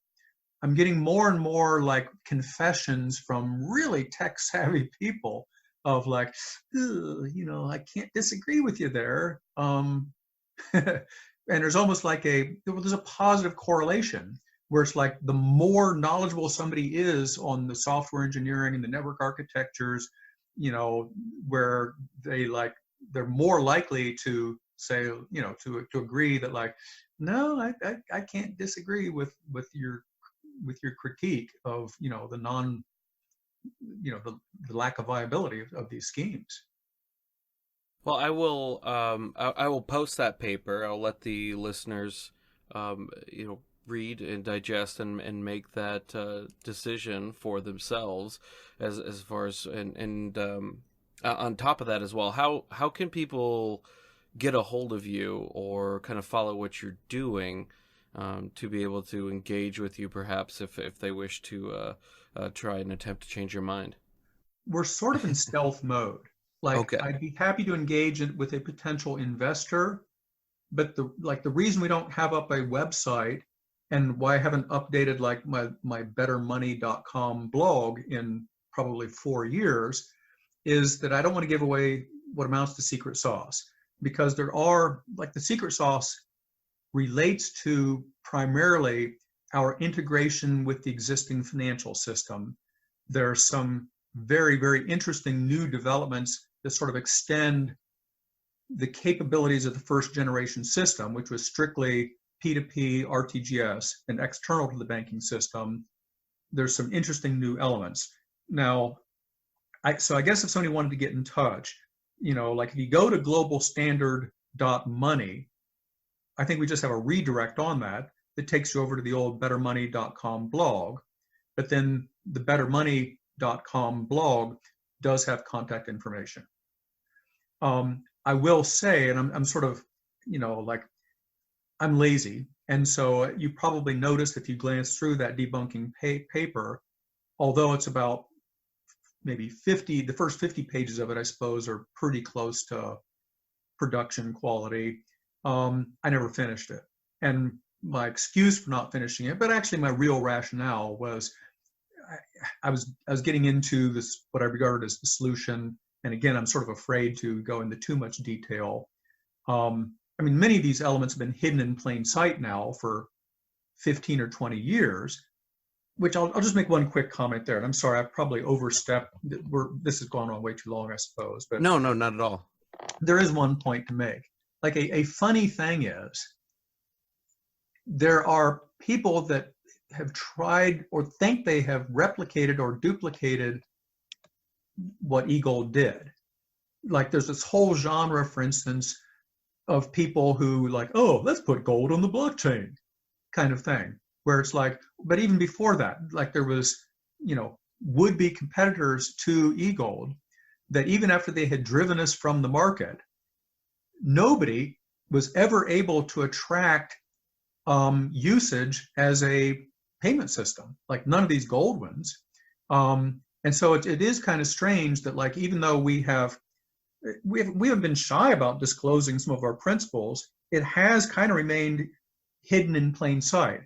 I'm getting more and more like confessions from really tech savvy people of like, I can't disagree with you there. And there's almost like there's a positive correlation where it's like the more knowledgeable somebody is on the software engineering and the network architectures, where they're more likely to say, to agree that like, no, I can't disagree with your critique of, the lack of viability of these schemes. Well, I will post that paper. I'll let the listeners, read and digest and make that decision for themselves. As far as and on top of that as well, how can people get a hold of you or kind of follow what you're doing to be able to engage with you, perhaps if they wish to try and attempt to change your mind? We're sort of in stealth mode. Like, Okay. I'd be happy to engage with a potential investor, but the reason we don't have up a website and why I haven't updated like my bettermoney.com blog in probably 4 years is that I don't want to give away what amounts to secret sauce, because there are, like, the secret sauce relates to primarily our integration with the existing financial system. There are some very, very interesting new developments that sort of extend the capabilities of the first generation system, which was strictly P2P, RTGS, and external to the banking system. There's some interesting new elements. Now, so I guess if somebody wanted to get in touch, like if you go to globalstandard.money, I think we just have a redirect on that takes you over to the old bettermoney.com blog. But then the bettermoney.com blog does have contact information. I will say, and I'm sort of, like, I'm lazy. And so you probably noticed if you glance through that debunking paper, although it's about maybe 50, the first 50 pages of it, I suppose, are pretty close to production quality. I never finished it. And my excuse for not finishing it, but actually my real rationale was I was getting into this, what I regarded as the solution. And again, I'm sort of afraid to go into too much detail. I mean, many of these elements have been hidden in plain sight now for 15 or 20 years, which I'll just make one quick comment there. And I'm sorry, I've probably overstepped. This has gone on way too long, I suppose. But No, not at all. There is one point to make. Like, a funny thing is, there are people that have tried or think they have replicated or duplicated what Egold did. Like, there's this whole genre, for instance, of people who like, oh, let's put gold on the blockchain kind of thing, where it's like, but even before that, like, there was, would-be competitors to Egold that even after they had driven us from the market, nobody was ever able to attract usage as a payment system, like none of these gold ones. And so it is kind of strange that, like, even though we have been shy about disclosing some of our principles, it has kind of remained hidden in plain sight.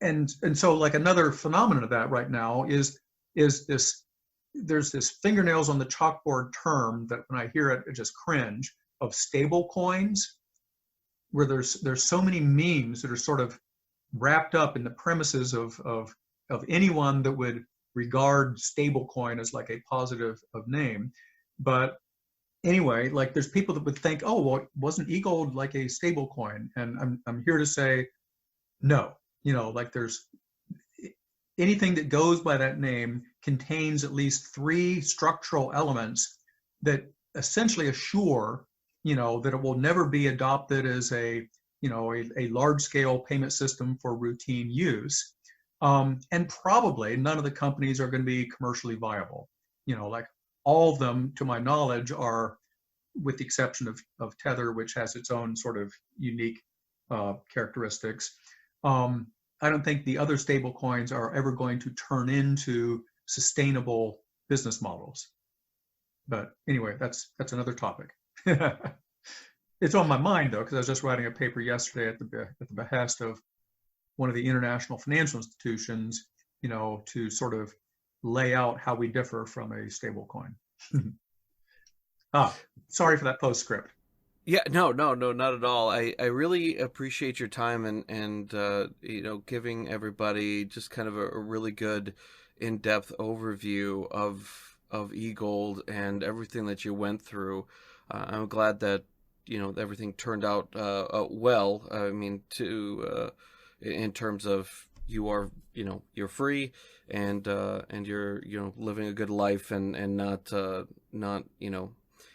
And so, like, another phenomenon of that right now is this there's this fingernails on the chalkboard term that when I hear it, I just cringe, of stable coins, where there's so many memes that are sort of wrapped up in the premises of anyone that would regard stablecoin as like a positive of name. But anyway, like there's people that would think, oh, well, wasn't Egold like a stablecoin? And I'm here to say, no. Like there's anything that goes by that name contains at least 3 structural elements that essentially assure, that it will never be adopted as a large-scale payment system for routine use. And probably none of the companies are going to be commercially viable. Like all of them, to my knowledge, are, with the exception of Tether, which has its own sort of unique characteristics. I don't think the other stable coins are ever going to turn into sustainable business models. But anyway, that's another topic. It's on my mind, though, because I was just writing a paper yesterday at the behest of one of the international financial institutions, to sort of lay out how we differ from a stable coin. Sorry for that postscript. Yeah, no, not at all. I really appreciate your time and giving everybody just kind of a really good in-depth overview of Egold and everything that you went through. I'm glad that everything turned out well. I mean, in terms of you're free and you're living a good life and not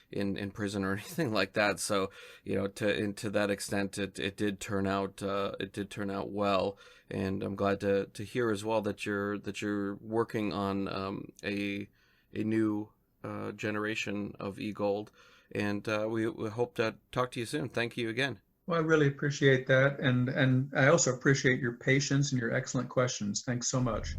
in prison or anything like that. So to that extent, it did turn out well, and I'm glad to hear as well that you're working on a new generation of Egold, and we hope to talk to you soon. Thank you again. Well, I really appreciate that, and I also appreciate your patience and your excellent questions. Thanks so much.